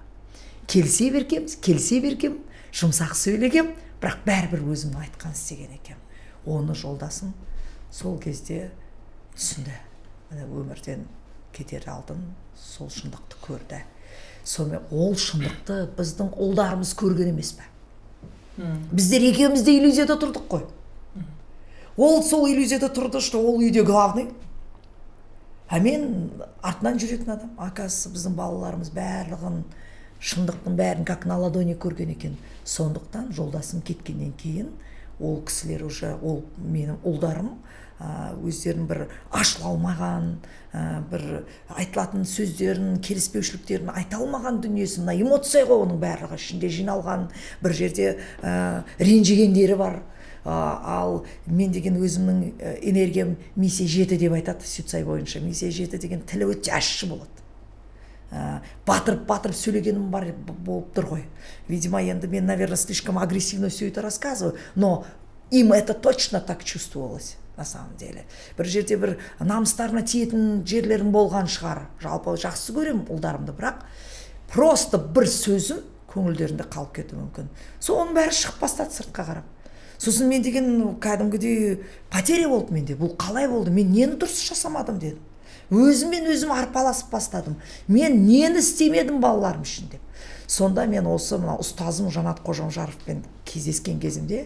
Келсе беркем, жұмсақ сөйлегем, бірақ бәрібір өзімнің айтқан істеген екен. Оны жолдасым сол кезде түсінді. Өмірден кетер алдын сол шындықты көрді. Сонымен ол шындықты біздің ұлдарымыз көрген емес пе? Біздер екеуміз де иллюзияда тұрдық қой. Ол сол иллюзияда тұрды, что ол үйде главный. Мен артынан жүретін адам. Оказывается, біздің балаларымыз барлығын, шындықтың бәрін как на ладони көрген екен. Сондықтан жолдасым кеткеннен кейін ол кісілер уже, ол менің ұлдарым өздерін бір ашыла алмаған, бір айтылатын сөздерін, келіспеушіліктерін айта алмаған дүниесі, мына эмоция ғой оның барлығы ішінде жиналған, бір жерде ренжігендері бар. ал мен деген өзімнің энергиям миссия 7 деп айтады Сюцай бойынша. Миссия 7 деген тілі өте ащы болады. Батырып сөйлегенім бар болып тұр ғой. Видимо, енді мен, наверное, слишком агрессивно все это рассказываю, но им это точно так чувствовалось. На самом деле бір жерде бір намыстарына тиетін жерлерім болған шығар. Жалпы жақсы көрем ұлдарымды, бірақ просто бір сөзім көңілдерінде қалып кетуі мүмкін. Соның бәрі шығып бастады сыртқа қарап. Сосын мен деген кәдімгідей потеря болды менде. Бұл қалай болды? Мен нені дұрыс жасамадым дедім. Өзім арпаласып бастадым. Мен нені істемедім балаларым үшін деп. Сонда мен осы мынау ұстазым Жанат Қожамжаровпен кездескен кезімде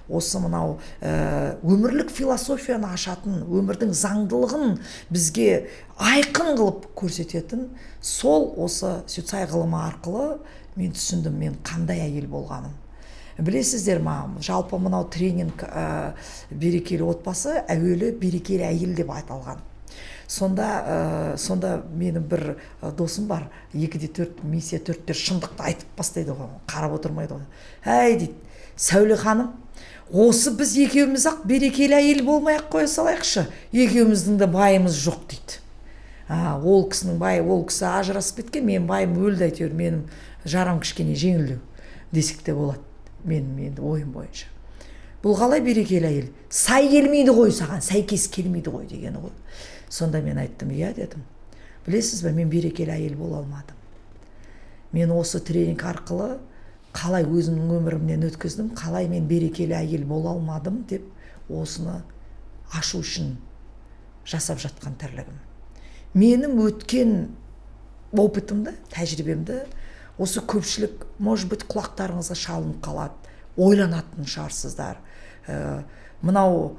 осы мынау өмірлік философияны ашатын, өмірдің заңдылығын бізге айқын қылып көрсететін сол осы Сюцай ғылымы арқылы мен түсіндім мен қандай әйел болғаным. Білесіздер ма, жалпы мынау тренинг берекелі отбасы әуелі берекелі әйел деп аталған. Сонда менің бір досым бар, 2-4 миссия 4-тер шындықты айтып бастайды ғой, қарап отырмайды ғой. Әй дейді, Сәуле ханым, осы біз екеуміз ақ берекелі әйел болмай-ақ қоя салайықшы, екеуміздің де байымыз жоқ дейді. Ол кісінің байы, ол кісі ажырасып кеткен, мен байым өлді әйтеуір, менің жарам кішкене жеңілдеу десек те болады, менің ойым бойынша. Бұл қалай берекелі әйел? Сай келмейді ғой саған, сәйкес келмейді ғой дегені ғой. Сонда мен айттым, иә дедім. Білесіз бе, мен берекелі әйел бола алмадым. Мен осы тренинг арқылы қалай өзімнің өмірімнен өткіздім, қалай мен берекелі әйел бола алмадым деп осыны ашу үшін жасап жатқан тірлігім. Менің өткен опытымды, тәжірибемді осы көпшілік, может быть, құлақтарыңызға шалынып қалады, ойланатын шығарсыздар. Мынау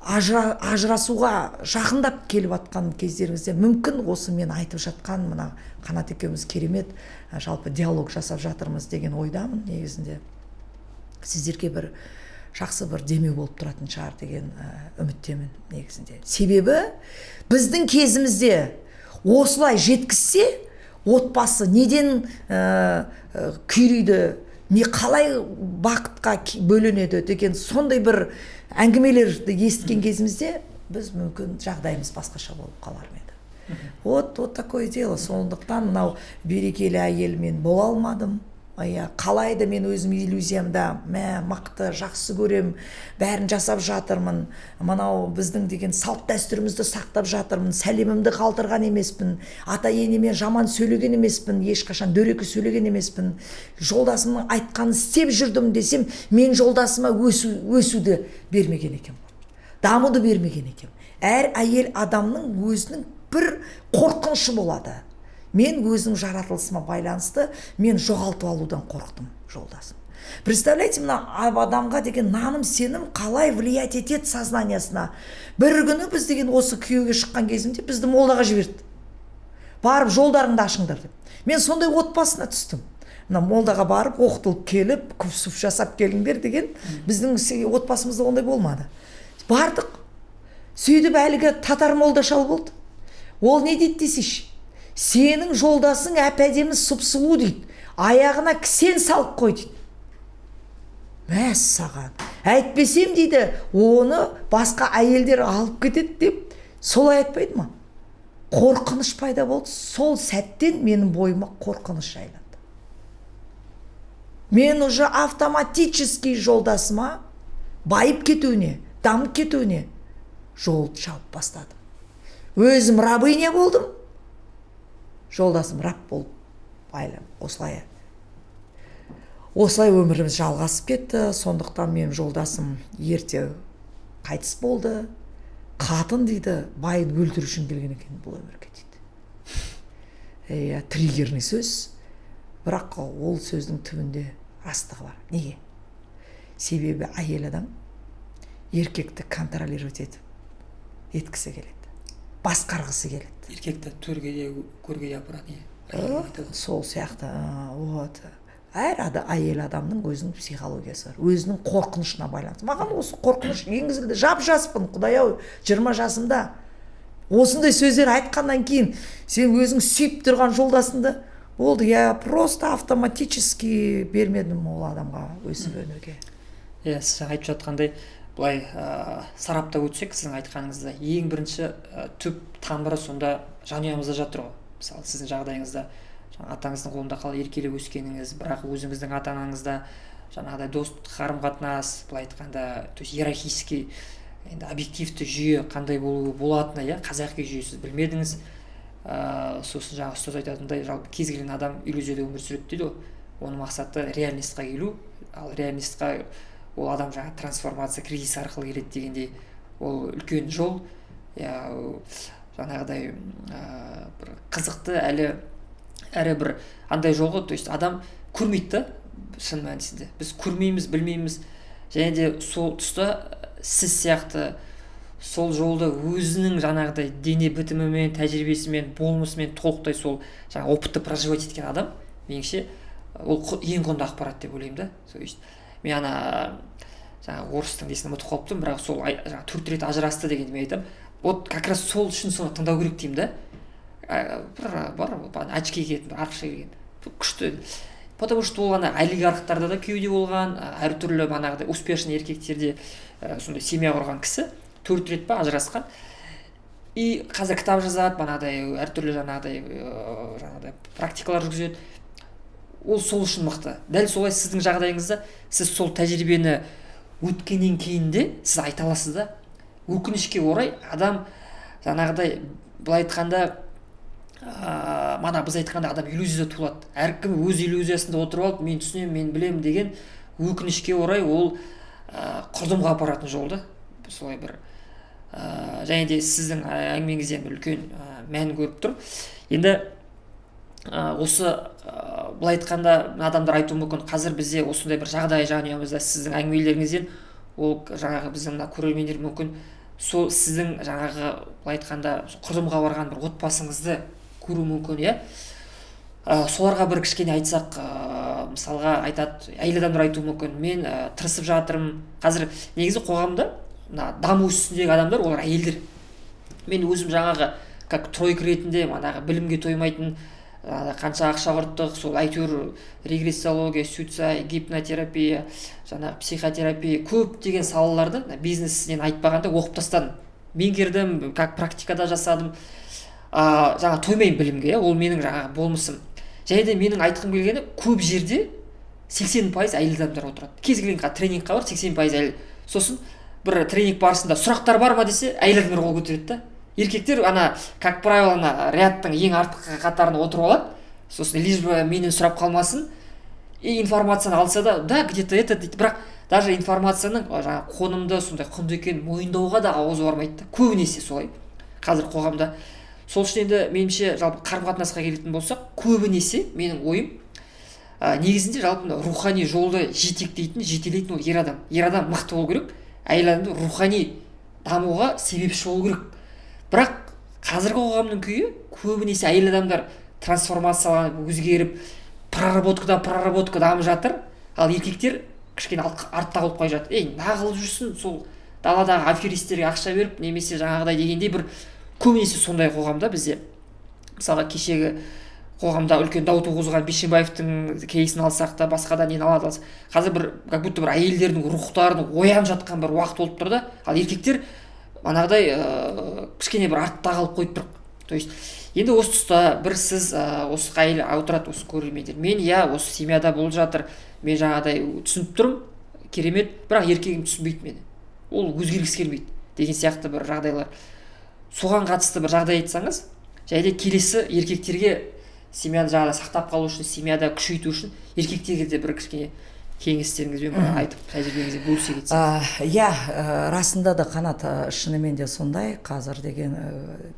ажырасуға жақындап келіп атқан кездеріңізде мүмкін осы мен айтып жатқан мына Қанат екеуміз керемет жалпы диалог жасап жатырмыз деген ойдамын негізінде. Сіздерге бір жақсы бір демеу болып тұратын шығар деген үміттемін негізінде. Себебі біздің кезімізде осылай жеткізсе отбасы неден күйрейді, не қалай бақытқа бөленеді деген сондай бір әңгімелерді естіген кезімізде біз мүмкін жағдайымыз басқаша болып қалар ма еді. Вот такое дело. Сондықтан мынау берекелі әйел мен бола алмадым. Қалайда мен өзім иллюзиямда мықты, жақсы көрем, бәрін жасап жатырмын. Мынау біздің деген салт дәстүрімізді сақтап жатырмын. Сәлемімді қалтырған емеспін. Ата-енеме жаман сөйлеген емеспін. Ешқашан дөрекі сөйлеген емеспін. Жолдасымның айтқанын істеп жүрдім десем, мен жолдасыма өсуді бермеген екем. Дамуды бермеген екем. Әр әйел адамның өзінің бір қорқынышы болады. Мен өзім жаратылысыма байланысты мен жоғалтып алудан қорқтым жолдасым. Представляете, мына адамға деген наным сенім қалай влиять етеді сознаниясына. Бір күні біз деген осы күйеуге шыққан кезімде бізді молдаға жіберді. Барып жолдарыңды ашыңдар деп. Мен сондай отбасына түстім. Мына молдаға барып оқытылып келіп, күф-сүф жасап келіңдер деген біздің отбасымызда ондай болмады. Бардық. Сөйтіп әлгі татар молда шал болды. Ол не дейді десейші? Сенің жолдасың әп-әдемі сұп-сұлу дейді. Аяғына кісен салып қой дейді. Мәссаған. Әйтпесем дейді, оны басқа әйелдер алып кетеді деп солай айтпайды ма? Қорқыныш пайда болды. Сол сәттен менің бойыма қорқыныш жайланды. Мен уже автоматически жолдасыма байып кетуіне, дамып кетуіне жол шауып бастадым. Өзім рабыня болдым. Жолдасым раб болып осылай өміріміз жалғасып кетті. Сондықтан мен жолдасым ерте қайтыс болды. Қатын дейді, байын өлтіру үшін келген екен бұл өмірге дейді. Триггерный сөз, бірақ ол сөздің түбінде растығы бар. Неге? Себебі әйел адам еркекті контролировать еткісі келеді. Басқарғысы келеді. Еркекті төрге көрге апарады. Сол сияқты. Әр әйел адамның өзінің психологиясы бар, өзінің қорқынышына байланысты. Маған осы қорқыныш енгізілді. Жап-жаспын, Құдай-ау, 20 жасымда. Осындай сөздер айтқаннан кейін сен өзің сүйіп тұрған жолдасыңды болды, я просто автоматически бермедім ол адамға өсіп өнуге. Иә, сіз жаңа айтып жатқандай, былай сараптап өтсек, сіздің айтқаныңызда ең бірінші түп тамыры сонда жанұямызда жатыр ғой. Мысалы сіздің жағдайыңызда жаңа атаңыздың қолында қалай еркелеп өскеніңіз, бірақ өзіңіздің ата анаңызда жаңағыдай достық қарым қатынас, былай айтқанда, то есть иерархический, енді объективті жүйе қандай болатыны, иә, қазақи жүйе сіз білмедіңіз. Сосын жаңа ұстаз айтатындай, жалпы кез келген адам иллюзияда өмір сүреді дейді ғой. Оның мақсаты реальностьқа келу, ал реальностьқа ол адам жаңа трансформация кризис арқылы келеді дегендей, ол үлкен жол. Жаңағыдай бір қызықты әрі бір андай жолғы, то есть адам көрмейді да, шын мәнісінде. Біз көрмейміз, білмейміз. Және де сол тұста сіз сияқты сол жолды өзінің жаңағыдай дене бітімімен, тәжірибесімен, болмысымен толықтай сол жаңа опытты проживать еткен адам, меніңше ол ең құнды ақпарат деп ойлаймын да. То есть мен жаңа орыстың несін ұмытып қалыптым, бірақ сол жаңа 4 рет ажырасты дегенде мен айтамын, вот как раз сол үшін соны тыңдау керек деймін да. Бар очки киетін, арықша келген, күшті. Потому что ол олигархтарда да күйеуде болған, әртүрлі манағыдай успешный еркектерде сондай семья құрған кісі 4 рет па ажырасқан. И қазір кітап жазады, манағыдай әртүрлі жаңағыдай практикалар жүргізеді. Ол сол үшін мықты. Дәл солай сіздің жағдайыңызда сіз сол тәжірибені өткеннен кейін де сіз айта аласыз да. Өкінішке орай адам жаңағыдай былай айтқанда біз айтқанда адам иллюзияда туылады. Әркім өз иллюзиясында отырып алып, мен түсінемін, мен білемін деген, өкінішке орай ол құрдымға апаратын жол да. Солай бір және де сіздің әңгімеңізден үлкен мән көріп тұр. Енді осы былай айтқанда адамдар айтуы мүмкін, қазір бізде осындай бір жағдай жанұямызда сіздің әңгімелеріңізден ол жаңағы біздің мына көрермендер мүмкін сол сіздің жаңағы былай айтқанда құрдымға барған бір отбасыңызды көру мүмкін, иә. Соларға бір кішкене айтсақ, мысалға айтады, әйел адамдар айтуы мүмкін, мен тырысып жатырмын. Қазір негізі қоғамда даму үстіндегі адамдар олар әйелдер. Мен өзім жаңағы как тройка ретінде манағы білімге тоймайтын, қанша ақша құрттық, сол әйтеуір регрессология, суицид, гипнотерапия, жаңағы психотерапия, көп деген салаларды бизнесінен айтпағанда оқып тастадым. Меңгердім, как практикада жасадым. Жаңа тоймаймын білімге, ол менің жаңағы болмысым. Және де менің айтқым келгені, көп жерде 80% әйел адамдар отырады. Кез келген тренингқа бар, 80% әйел. Сосын бір тренинг барысында сұрақтар бар ма десе, әйел адамдар қол көтереді да. Еркектер как правило, рядтың ең артқы қатарына отырып алады. Сосын лишь бы менен сұрап қалмасын. И информацияны алса да, где-то это дейді. Бірақ даже информацияның жаңағы қонымды сондай құнды екенін мойындауға да аузы бармайды да. Көбінесе солай. Қазір қоғамда. Сол үшін енді меніңше жалпы қарым-қатынасқа келетін болсақ, көбінесе менің ойым негізінде жалпы рухани жолды жетелейтін ол ер адам. Ер адам мықты болу керек, әйел адамды рухани дамуға себепші болу керек. Бірақ қазіргі қоғамның күйі көбінесе әйел адамдар трансформацияланып, өзгеріп, проработка дамып жатыр, ал еркектер кішкене артта қалып қой жатыр. Нағылып жүрсін, сол даладағы аферистерге ақша беріп, немесе жаңағыдай дегендей бір көбінесе сондай қоғамда бізде. Мысалға кешегі қоғамда үлкен дау туғызған Бишімбаевтың кейсін алсақ та, басқа да нені алады. Қазір бір как будто бір әйелдердің рухтарының оянып жатқан бір уақыт болып тұр да, ал еркектер манағыдай кішкене бір артта қалып қойып тұр. То есть енді осы тұста бір сіз осы әйел отырады, осы көрермендер, мен осы семьяда болып жатыр, мен жаңағыдай түсініп тұрмын, керемет, бірақ еркегім түсінбейді мені, ол өзгергісі келмейді деген сияқты бір жағдайлар. Соған қатысты бір жағдай айтсаңыз, және де келесі еркектерге семьяны жаңағыдай сақтап қалу үшін, семьяда күшейту үшін еркектерге де бір кішкене кеңестеріңізбен айтып, тәжірибеңізді бөлісе кетсеңіз. Расында да Қанат, шынымен де сондай. Қазір деген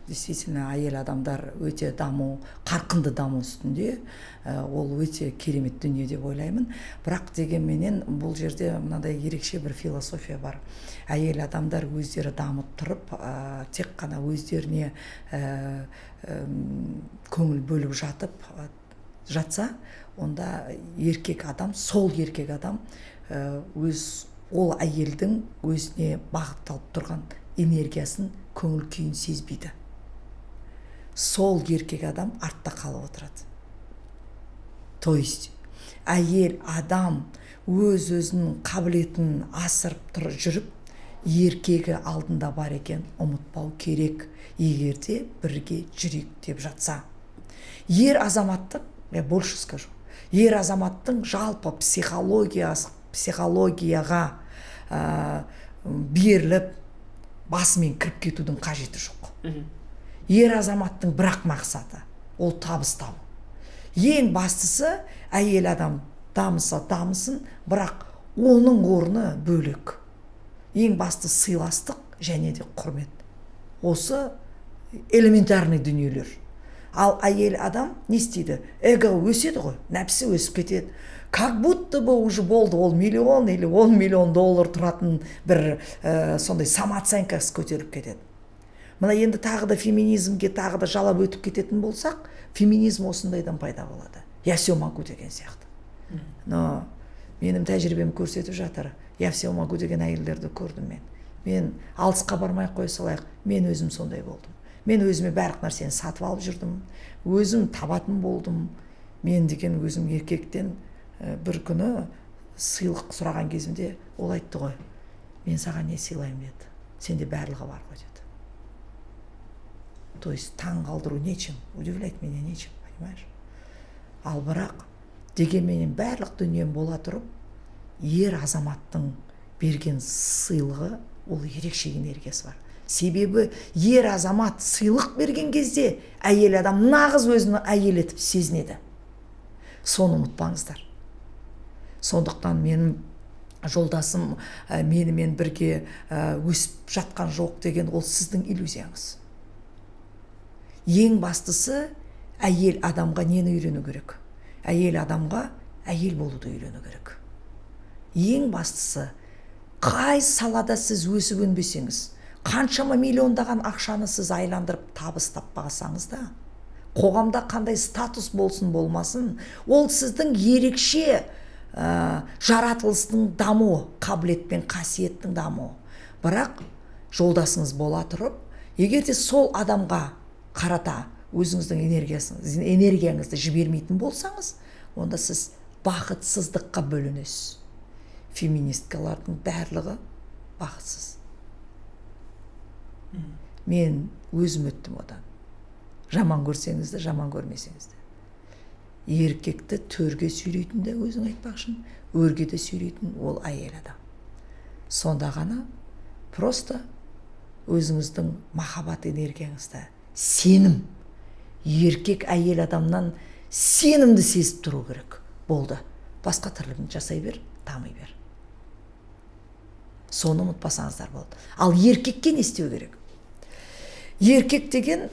действительно әйел адамдар өте қарқынды даму үстінде. Ол өте керемет дүние деп ойлаймын. Бірақ дегенменен бұл жерде мынадай ерекше бір философия бар. Әйел адамдар өздері дамып тұрып, тек қана өздеріне көңіл бөліп жатса, онда сол еркек адам ол әйелдің өзіне бағытталып тұрған энергиясын, көңіл күйін сезбейді. Сол еркек адам артта қалып отырады. То есть әйел адам өз өзінің қабілетін асырып жүріп, еркегі алдында бар екен ұмытпау керек, егерде бірге жүрек деп жатса. Ер азаматтың, я больше скажу, ер азаматтың жалпы психологияға беріліп басымен кіріп кетудің қажеті жоқ. Ер азаматтың бірақ мақсаты ол табыс табу. Ең бастысы әйел адам дамыса дамысын, бірақ оның орны бөлек. Ең басты сыйластық және де құрмет. Осы элементарный дүниелер. Ал әйел адам не істейді? Эго өседі ғой, нәпсі өсіп кетеді. Как будто бы уже болды, ол миллион или 10 миллион доллар тұратын бір сондай самооценкасы көтеріліп кетеді. Мына енді тағы да феминизмге тағы да жалап өтіп кететін болсақ, феминизм осындайдан пайда болады. Я все могу деген сияқты. Но менің тәжірибем көрсетіп жатыр. Я все могу деген әйелдерді көрдім мен. Мен алысқа бармай қоя салайық, мен өзім сондай болдым. Мен өзіме барлық нәрсені сатып алып жүрдім. Өзім табатын болдым. Мен деген өзім еркектен бір күні сыйлық сұраған кезімде ол айтты ғой, мен саған не сыйлаймын деді. Сенде барлығы бар ғой деді. То есть таң қалдыру нечем, удивлять меня нечем, понимаешь? Ал бірақ дегенменен барлық дүнием бола тұрып, ер азаматтың берген сыйлығы ол ерекше энергиясы бар. Себебі ер азамат сыйлық берген кезде әйел адам нағыз өзін әйел етіп сезінеді. Соны ұмытпаңыздар. Сондықтан менің жолдасым менімен бірге өсіп жатқан жоқ деген ол сіздің иллюзияңыз. Ең бастысы әйел адамға нені үйрену керек? Әйел адамға әйел болуды үйрену керек. Ең бастысы қай салада сіз өсіп өнбесеңіз, қаншама миллиондаған ақшаны сіз айландырып табыс таппасаңыз да, қоғамда қандай статус болсын болмасын, ол сіздің ерекше жаратылыстың дамуы, қабілет пен қасиеттің дамуы. Бірақ жолдасыңыз бола тұрып, егер де сол адамға қарата өзіңіздің энергияңызды жібермейтін болсаңыз, онда сіз бақытсыздыққа бөлінесіз. Феминисткалардың барлығы бақытсыз. Мен өзім өттім одан. Жаман көрсеңіз де, жаман көрмесеңіз де. Еркекті төрге сүйрейтін де өзің айтпақшын, өрге де сүйрейтін ол әйел адам. Сонда ғана просто өзіңіздің махаббат энергияңызда сенім, еркек әйел адамнан сенімді сезіп тұру керек. Болды. Басқа тірлігін жасай бер, дамай бер. Соны ұмытпасаңыздар болды. Ал еркекке не істеу керек? Еркек деген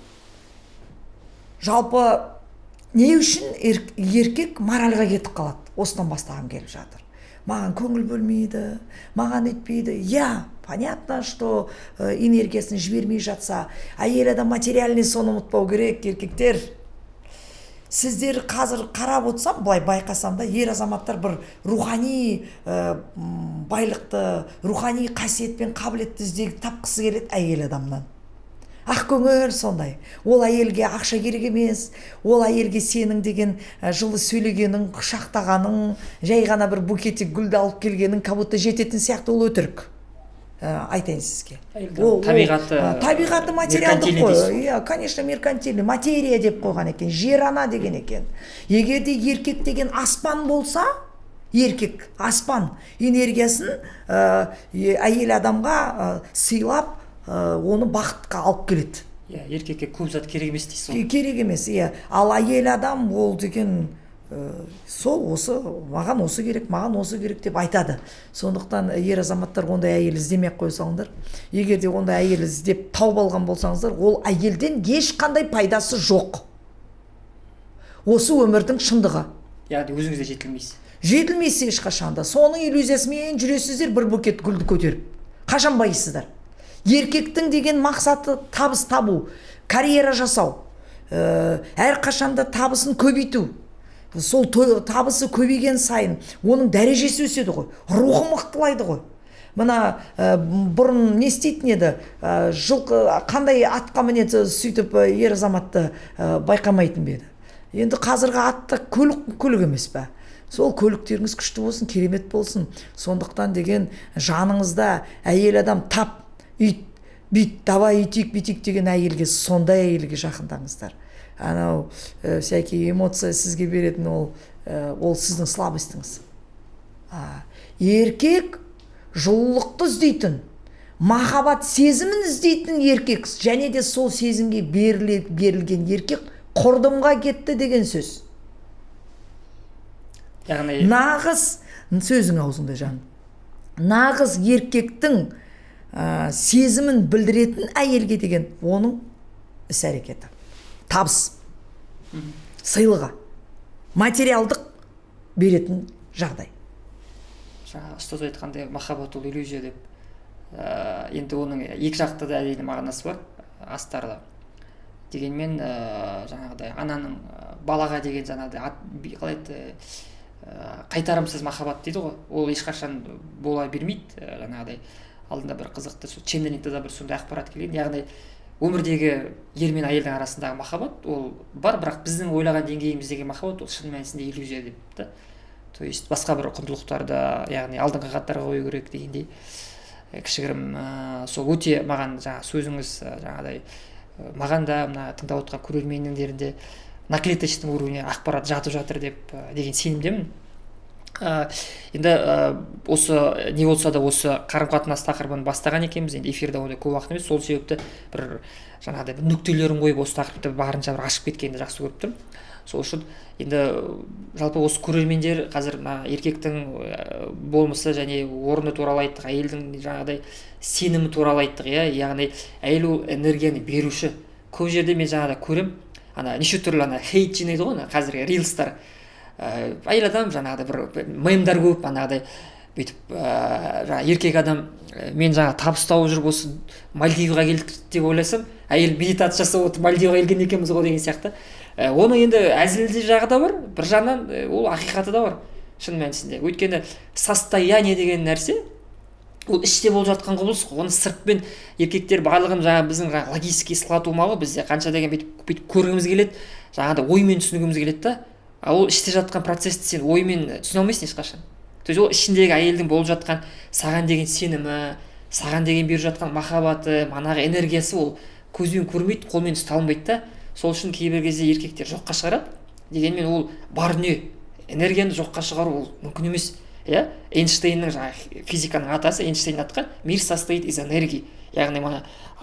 жалпы не үшін еркек моральға кетіп қалады? Осыдан бастағым келіп жатыр. Маған көңіл бөлмейді, маған етпейді. Я, понятно, что энергиясын жібермей жатса, әйел адам материальный, соны ұмытпау керек, еркектер. Сіздер қазір қарап отырсам, былай байқасам да, ер азаматтар бір рухани байлықты, рухани қасиет пен қабілетті іздеп тапқысы келеді әйел адамнан. Ақ көңіл сондай. Ол әйелге ақша керек емес, ол әйелге сенің деген жылы сөйлегенің, құшақтағаның, жай ғана бір букетик гүлді алып келгенің кабутта жететін сияқты, ол өтірік. Айтайын сізге. Табиғаты материалдық қой. Конечно, меркантильный. Материя деп қойған екен, жер ана деген екен. Егерде еркек деген аспан болса, еркек аспан энергиясын әйел адамға сыйлап, оны бақытқа алып келеді. Еркекке көп зат керек емес дейсіз. Керек емес, ал әйел адам ол деген сол осы, маған осы керек, маған осы керек деп айтады. Сондықтан ер азаматтар ондай әйел іздемей қоя салыңдар. Егер де ондай әйел іздеп тауып алған болсаңыздар, ол әйелден ешқандай пайдасы жоқ. Осы өмірдің шындығы. Яғни өзіңізде жетілмейсіз. Жетілмейсіз ешқашанда. Соның иллюзиясымен жүресіздер, бір букет гүлді көтеріп. Қашан байысыздар? Еркектің деген мақсаты табыс табу, карьера жасау, әрқашанда табысын көбейту. Сол табысы көбейген сайын оның дәрежесі өседі ғой, рухы мықтылайды ғой. Мына бұрын не істейтін еді, жылқы қандай атқа мінеді сөйтіп ер азаматты байқамайтын беді. Енді қазіргі атты көлік емес пе? сол көліктеріңіз күшті болсын, керемет болсын. Сондықтан деген жаныңызда әйел адам тап, үйт, бүйт, давай үйтейік, бүйтейік деген әйелге, сондай әйелге жақындаңыздар. Анау всякие эмоция сізге беретін ол сіздің слабостыңыз. Еркек жылулықты іздейтін, махаббат сезімін іздейтін еркек, және де сол сезімге берілген еркек құрдымға кетті деген сөз. Яғни Нағыз, сөзің аузыңда жаным, нағыз еркектің сезімін білдіретін әйелге деген оның іс-әрекеті, табыс, сыйлығы, материалдық беретін жағдай. жаңа ұстаз айтқандай махаббат ол иллюзия деп, енді оның екі жақты да әдейі мағынасы бар астарда. Дегенмен жаңағыдай ананың балаға деген жаңағыдай қалай еді, қайтарымсыз махаббат дейді ғой, ол ешқашан бола бермейді. Жаңағыдай алдында бір қызықты ченнеликте бір сондай ақпарат келген, яғни өмірдегі ер мен әйелдің арасындағы махаббат ол бар, бірақ біздің ойлаған деңгейіміздегі махаббат ол шын мәнісінде иллюзия деп та. То есть басқа бір құндылықтарды, яғни алдыңғы қатарға қою керек дегендей кішігірім сол өте маған жаңа сөзіңіз жаңағыдай маған да мына тыңдап отқан көрермендерінде на клеточном уровне ақпарат жатып жатыр деген сенімдемін. Енді осы не болса да осы қарым-қатынас тақырыбын бастаған екенбіз, енді эфирде ондай көп уақыт емес, сол себепті бір жаңағыдай бір нүктелерін қойып осы тақырыпты барынша бір ашып кеткенді жақсы көріп тұрмын. Сол үшін енді жалпы осы көрермендер қазір еркектің болмысы және орны туралы айттық, әйелдің жаңағыдай сенімі туралы айттық, яғни әйел ол энергияны беруші. Көп жерде мен жаңағыдай көрем, неше түрлі хейт жинайды ғой, қазіргі рилстар. Әйел адам жаңағыдай бір мемдар көп, бүйтіп еркек адам мен табыс тауып жүріп осы Мальдивға келдік деп ойласам, әйел медитация жасап отыр, Мальдивға келген екенбіз ғой деген сияқты. Оның енді әзілді жағы да бар, бір жағынан ол ақиқаты да бар шын мәнісінде. Өйткені состояние деген нәрсе ол іште болып жатқан құбылыс қой. Оны сыртпен еркектер барлығын біздің логически сылату ма ғой, бізде қанша деген бүйтіп көргіміз келеді, жаңағыдай оймен түсінігіміз келеді да. Ол іште жатқан процессті сен оймен түсіне алмайсың ешқашан. То есть ол ішіндегі әйелдің болып жатқан саған деген сенімі, саған деген беріп жатқан махаббаты, манағы энергиясы ол көзбен көрмейді, қолмен ұсталынбайды да. Сол үшін кейбір кезде еркектер жоққа шығарады. Дегенмен ол бар дүние, энергияны жоққа шығару ол мүмкін емес. Эйнштейннің физиканың атасы Эйнштейн атқан мир состоит из энергии. Яғни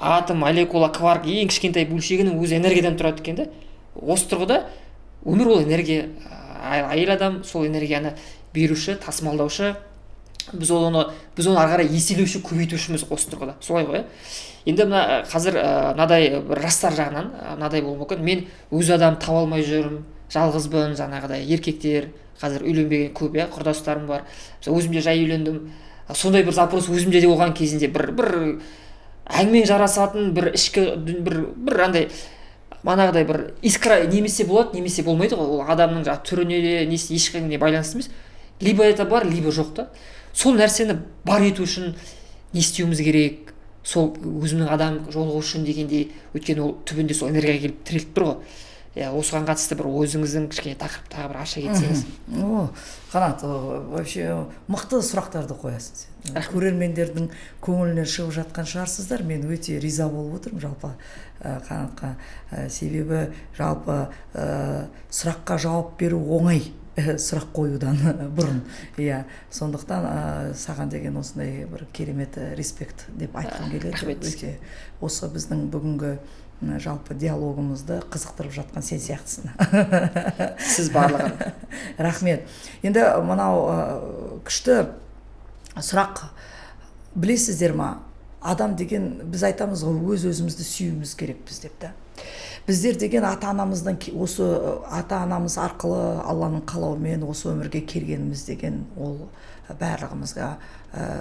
атом, молекула, кварк ең кішкентай бөлшегінің өзі энергиядан тұрады екен да. Осы тұрғыда өмір ол энергия, әйел адам сол энергияны беруші, тасымалдаушы, біз оны ары қарай еселеуші, көбейтушіміз осы тұрғыда. Солай ғой. Енді қазір мынадай бір жастар жағынан мынадай болуы мүмкін. Мен өз адам таба алмай жүрмін, жалғызбын, жаңағыдай еркектер қазір үйленбеген көп, құрдастарым бар. Өзім де жай үйлендім. Сондай бір запрос өзімде де болған кезінде бір әңгімен жарасатын бір ішкі бір андай манағыдай бір искра немесе болады, немесе болмайды ғой. Ол адамның түріне де ешқайсысына байланысты емес. Либо это бар, либо жоқ та. Сол нәрсені бар ету үшін не істеуіміз керек? Сол өзімнің адам жолығу үшін дегендей, өйткені ол түбінде сол энергияға келіп тіреліп тұр ғой. Осыған қатысты бір өзіңіздің кішкене тақырыптағы бір аша кетсеңіз. Қанат, вообще мықты сұрақтарды қоясың сен. Көрермендердің көңілінен шығып жатқан шығарсыздар. Мен өте риза болып отырмын жалпы Қанатқа. Себебі жалпы сұраққа жауап беру оңай, сұрақ қоюдан бұрын. Сондықтан саған деген осындай бір керемет респект деп айтқым келеді. Осы біздің бүгінгі жалпы диалогымызды қызықтырып жатқан сен сияқтысың. Сіз барлығын. Рахмет. Енді мынау күшті сұрақ, білесіздер ма, адам деген біз айтамыз ғой, өз-өзімізді сүюіміз керекпіз деп та. Біздер деген осы ата-анамыз арқылы Алланың қалауымен осы өмірге келгеніміз деген ол барлығымызға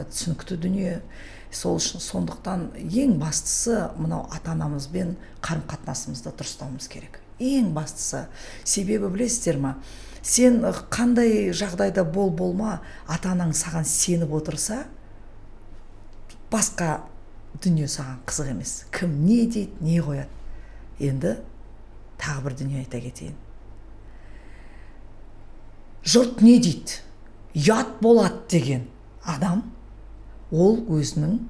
түсінікті дүние. Сондықтан ең бастысы мынау ата-анамызбен қарым-қатынасымызды дұрыстауымыз керек. Ең бастысы. Себебі білесіздер ма, сен қандай жағдайда болма, ата-анаң саған сеніп отырса, басқа дүние саған қызық емес. Кім не дейді, не қояды. Енді тағы бір дүние айта кетейін. жұрт не дейді, ұят болады деген адам, ол өзінің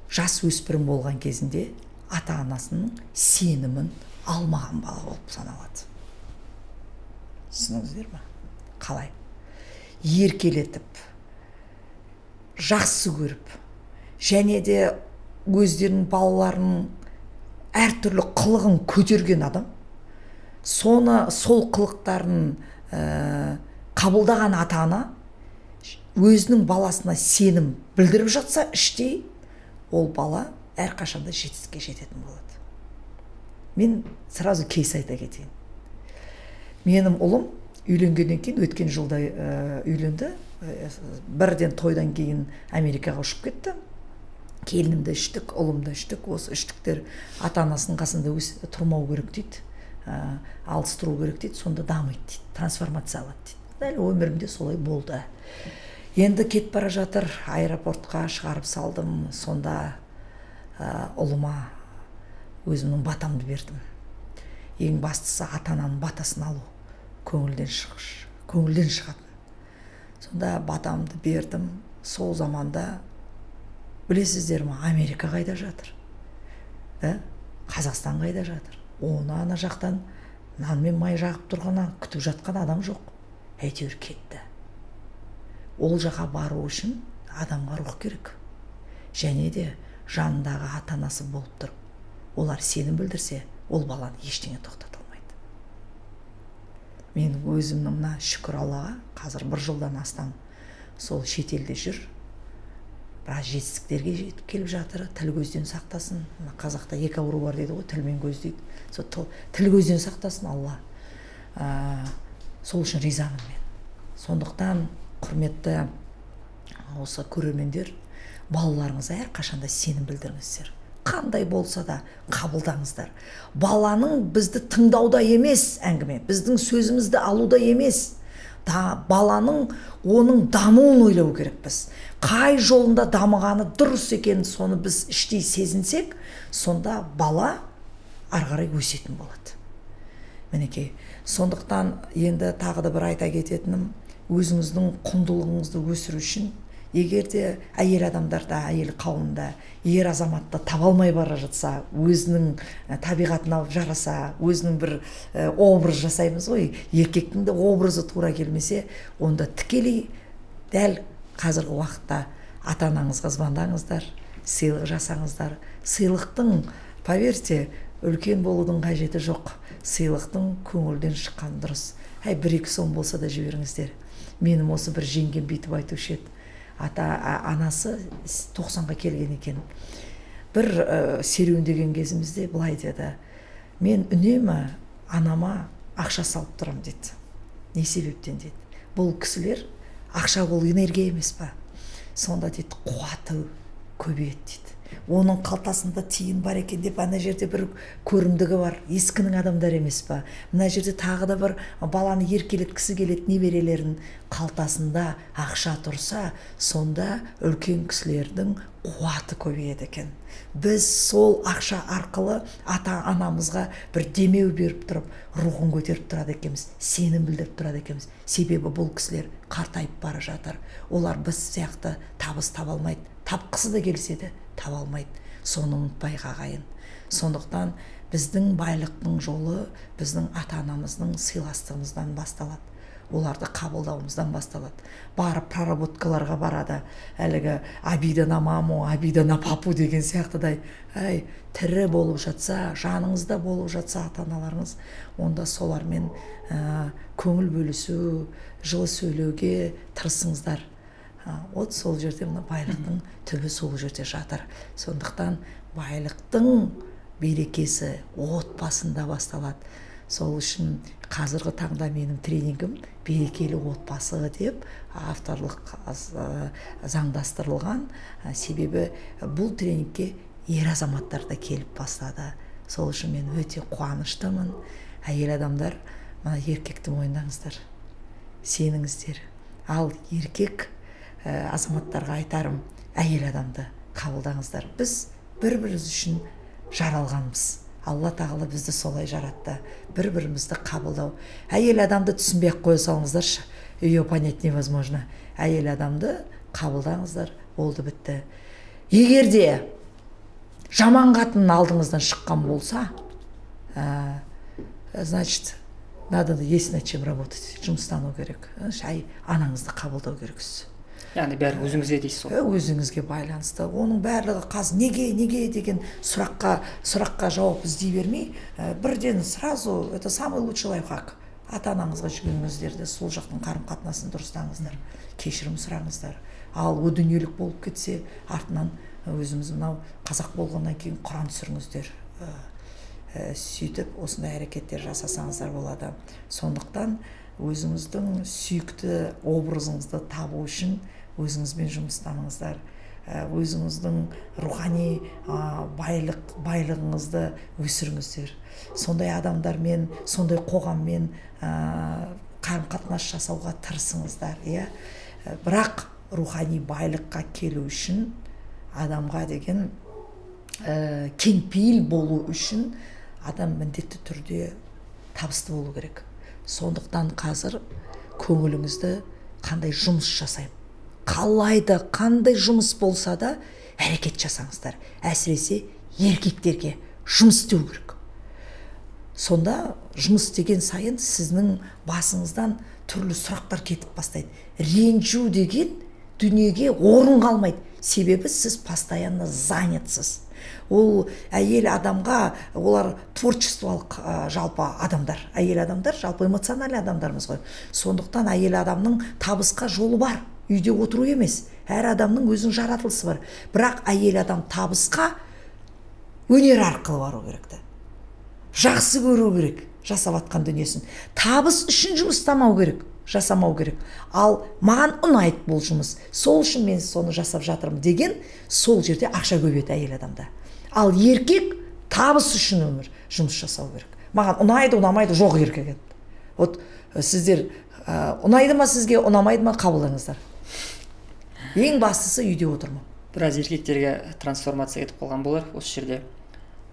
жас өспірім болған кезінде ата анасының сенімін алмаған бала болып саналады. Түсініңіздер ме? Қалай? Еркелетіп, жақсы көріп, және де өздерінің балаларының әртүрлі қылығын көтерген адам, сол қылықтарын қабылдаған ата ана өзінің баласына сенім білдіріп жатса, іштей ол бала әрқашанда жетістікке жететін болады. Мен сразу кейс айта кетейін. Менің ұлым үйленгеннен кейін, өткен жылда үйленді. Бірден тойдан кейін Америкаға ұшып кетті. Келінімді іштік, ұлымды іштік. Осы іштіктер ата-анасының қасында тұрмау керек дейді. Алыс тұру керек дейді. Сонда дамиды дейді. Трансформация алады дейді. Дәл өмірімде солай болды. Енді кет бара жатыр, аэропортқа шығарып салдым. Сонда ұлыма өзімнің батамды бердім. Ең бастысы ата-ананың батасын алу. Көңілден шығатын. Сонда батамды бердім. Сол заманда білесіздер ме, Америка қайда жатыр? Қазақстан қайда жатыр? Оны ана жақтан нан мен май жағып тұрғаннан күтіп жатқан адам жоқ. Әйтеуір кетті. Ол жаққа бару үшін адамға рух керек. Және де жанындағы ата-анасы болып тұрып, олар сенім білдірсе, ол баланы ештеңе тоқтата алмайды. Мен өзімнің мына шүкір Аллаға, қазір 1 жылдан астам сол шетелде жүр. Біраз жетістіктерге жетіп келіп жатыр. Тіл көзден сақтасын. Қазақта 2 ауру бар дейді ғой, тіл мен көз дейді. Сол тіл көзден сақтасын Алла. Сол үшін ризамын мен. Сондықтан құрметті осы көрермендер, балаларыңызға әрқашанда сенім білдіріңіздер. Қандай болса да қабылдаңыздар. Баланың бізді тыңдауда емес әңгіме, біздің сөзімізді алуда емес. Баланың оның дамуын ойлау керекпіз. Қай жолында дамығаны дұрыс екенін соны біз іштей сезінсек, сонда бала арғарай өсетін болады. Мінекей, сондықтан енді тағы да бір айта кететінім, өзіңіздің құндылығыңызды өсіру үшін, егер де әйел адамдарда, әйел қауымда ер азаматты таба алмай бара жатса, өзінің табиғатына жараса, өзінің бір образ жасаймыз ғой, еркектің де образы тура келмесе, онда тікелей дәл қазіргі уақытта ата-анаңызға звондаңыздар, сыйлық жасаңыздар. Сыйлықтың, поверьте, үлкен болудың қажеті жоқ. Сыйлықтың көңілден шыққан дұрыс. 1-2 сом болса да жіберіңіздер. Менің осы бір жеңгем бүйтіп айтушы еді. Анасы 90-ға келген екен. Бір серуендеген кезімізде былай деді: мен үнемі анама ақша салып тұрам дейді. Не себептен дейді? Бұл кісілер ақша ол энергия емес па? Сонда дейді, қуаты көбейеді дейді. Оның қалтасында тиын бар екен деп, ана жерде бір көрімдігі бар. Ескінің адамдар емес па? Мына жерде тағы да бір баланы еркелеткісі келеді, немерелерін. Қалтасында ақша тұрса, сонда үлкен кісілердің қуаты көбейеді екен. Біз сол ақша арқылы ата-анамызға бір демеу беріп тұрып, рухын көтеріп тұрады екенбіз, сенім білдіріп тұрады екенбіз. Себебі бұл кісілер қартайып бара жатыр. Олар біз сияқты табыс таба алмайды. Тапқысы да келсе де таба алмайды. Соны ұмытпайық ағайын. Сондықтан біздің байлықтың жолы біздің ата-анамыздың сыйластығымыздан басталады. Оларды қабылдауымыздан басталады. Барып проработкаларға барады. Әлгі обида на маму, обида на папу деген сияқтыдай. Тірі болып жатса, жаныңызда болып жатса ата-аналарыңыз, онда солармен көңіл бөлісу, жылы сөйлеуге тырысыңыздар. От сол жерде, мына байлықтың түбі сол жерде жатыр. Сондықтан байлықтың берекесі отбасында басталады. Сол үшін қазіргі таңда менің тренингім берекелі отбасы деп авторлық заңдастырылған. Себебі бұл тренингке ер азаматтар да келіп бастады. Сол үшін мен өте қуаныштымын. Әйел адамдар, мына еркекті мойындаңыздар, сеніңіздер. Ал еркек азаматтарға айтарым, әйел адамды қабылдаңыздар. Біз бір-біріміз үшін жаралғанбыз. Алла тағала бізді солай жаратты. Бір-бірімізді қабылдау. Әйел адамды түсінбей қоя салыңыздаршы. ее понять невозможно. Әйел адамды қабылдаңыздар, болды бітті. Егер де жаман қатын алдыңыздан шыққан болса, значит, надо есть над чем работать, жұмыстану керек. Анаңызды қабылдау керексіз. Яғни бәрі өзіңізге дейсіз ғой. Өзіңізге байланысты. Оның барлығы қазір неге деген сұраққа жауап іздей бермей, бірден сразу, это самый лучший лайфхак. Ата-анаңызға жүгініңіздер де сол жақтың қарым-қатынасын дұрыстаңыздар, кешірім сұраңыздар. Ал о дүниелік болып кетсе, артынан өзіміз мынау қазақ болғаннан кейін Құран түсіріңіздер. Сөйтіп осындай әрекеттер жасасаңыздар болады. Сондықтан өзіңіздің сүйікті образыңызды табу үшін өзіңізбен жұмыстаныңыздар. Өзіңіздің рухани байлығыңызды өсіріңіздер. Сондай адамдармен, сондай қоғаммен қарым-қатынас жасауға тырысыңыздар. Бірақ рухани байлыққа келу үшін, адамға деген кеңпейіл болу үшін адам міндетті түрде табысты болу керек. Сондықтан қазір көңіліңізді қандай жұмыс жасаймын, қалайды, қандай жұмыс болса да әрекет жасаңыздар. Әсіресе еркектерге жұмыс істеу керек. Сонда жұмыс деген сайын сіздің басыңыздан түрлі сұрақтар кетіп бастайды. Ренжу деген дүниеге орын қалмайды. Себебі сіз постоянно занятсыз. Ол әйел адамға, олар творчестволық жалпы адамдар. Әйел адамдар жалпы эмоциональный адамдармыз ғой. Сондықтан әйел адамның табысқа жолы бар. Үйде отыру емес. Әр адамның өзінің жаратылысы бар. Бірақ әйел адам табысқа өнер арқылы бару керек. Жақсы көру керек жасап атқан дүниесін. Табыс үшін жұмыстамау керек, жасамау керек. Ал маған ұнайды бұл жұмыс, сол үшін мен соны жасап жатырмын деген, сол жерде ақша көбейеді әйел адамда. Ал еркек табыс үшін жұмыс жасау керек. Маған ұнайды, ұнамайды, жоқ еркек. Вот сіздер ұнайды ма сізге, ұнамайды ма, қабылдаңыздар. Ең бастысы үйде отырмау. Біраз еркектерге трансформация етіп қалған болар осы жерде.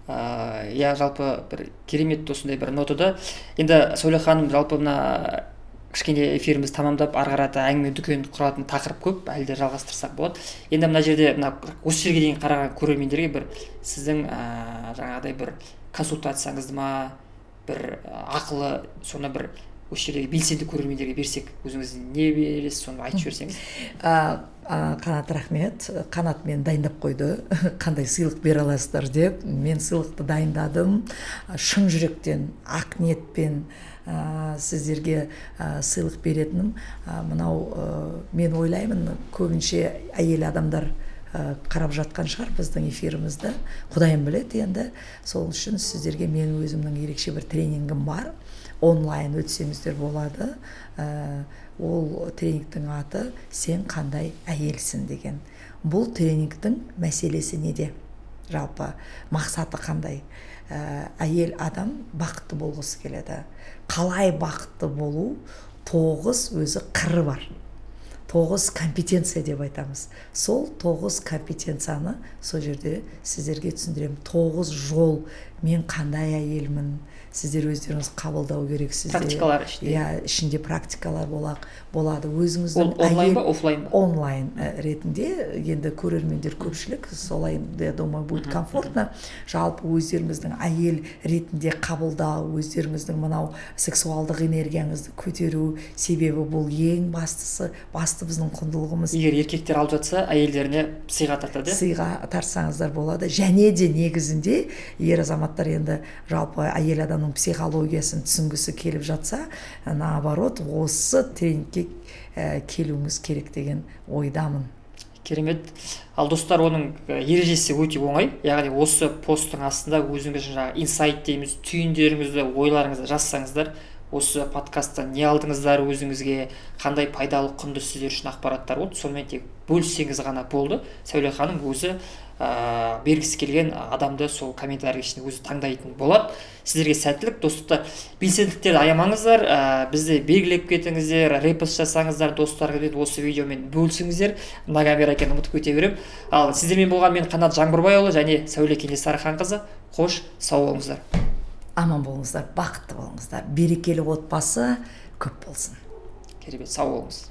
Жалпы бір керемет осындай бір нотада. Енді Сәуле ханым, жалпы мына кішкене эфиріміз тамамдап, ары қарата әңгіме дүкен құратын тақырып көп, әлі де жалғастырсақ болады. Енді мына жерде осы жерге дейін қараған көрермендерге бір сіздің жаңағыдай бір консультацияңызды ма, бір ақылы, соны бір осы жердегі белсенді көрермендерге берсек, өзіңіз не бересіз, соны айтып жіберсеңіз. Қанат, рахмет. Қанат мен дайындап қойды, қандай сыйлық бере аласыздар деп. Мен сыйлықты дайындадым, шын жүректен, ақ ниетпен сіздерге сыйлық беретінім. Мынау мен ойлаймын, көбінше әйел адамдар қарап жатқан шығар біздің эфирімізді. Құдайым біледі енді. Сол үшін сіздерге мен өзімнің ерекше бір тренингім бар. Онлайн өтсеңіздер болады. Ол тренингтің аты «Сен қандай әйелсің» деген. Бұл тренингтің мәселесі неде? Жалпы мақсаты қандай? Әйел адам бақытты болғысы келеді. Қалай бақытты болу? 9 өзі қыры бар. 9 компетенция деп айтамыз. Сол 9 компетенцияны сол жерде сіздерге түсіндіремін. 9 жол, мен қандай әйелмін, сіздер өздеріңіз қабылдау керексіздер. Практикалар ішінде. Ішінде практикалар болады. Өзіңіздің онлайн ба, офлайн ба? Онлайн ретінде, енді көрермендер көпшілік, солай, я думаю, будет комфортно. Жалпы өздеріңіздің әйел ретінде қабылдау, өздеріңіздің мынау сексуалдық энергияңызды көтеру, себебі бұл ең бастысы, біздің құндылығымыз. Егер еркектер алып жатса, әйелдеріне сыйға тартады. Сыйға тартсаңыздар болады. Және де негізінде ер азаматтар енді жалпы әйел адамның психологиясын түсінгісі келіп жатса, наоборот, осы тренингке келуіңіз керек деген ойдамын. Керемет. Ал достар, оның ережесі өте оңай. Яғни осы посттың астында өзіңіз жаңағы инсайт дейміз, түйіндеріңізді, ойларыңызды жазсаңыздар, осы подкасттан не алдыңыздар, өзіңізге қандай пайдалы, құнды сіздер үшін ақпараттар болды, сонымен тек бөліссеңіз ғана болды. Сәуле ханым өзі бергісі келген адамды сол комментарий ішінде өзі таңдайтын болады. Сіздерге сәттілік, достықтар, белсенділіктерді аямаңыздар, бізді белгілеп кетіңіздер, репост жасаңыздар, достарыңызбен осы видеомен бөлісіңіздер. Мына камера екенін ұмытып кете берем. Ал сіздермен болған мен Қанат Жаңбырбайұлы және Сәуле Кенесарыханқызы. Қош, сау болыңыздар. Аман болыңыздар, бақытты болыңыздар, берекелі отбасы көп болсын. керемет, сау болыңыз.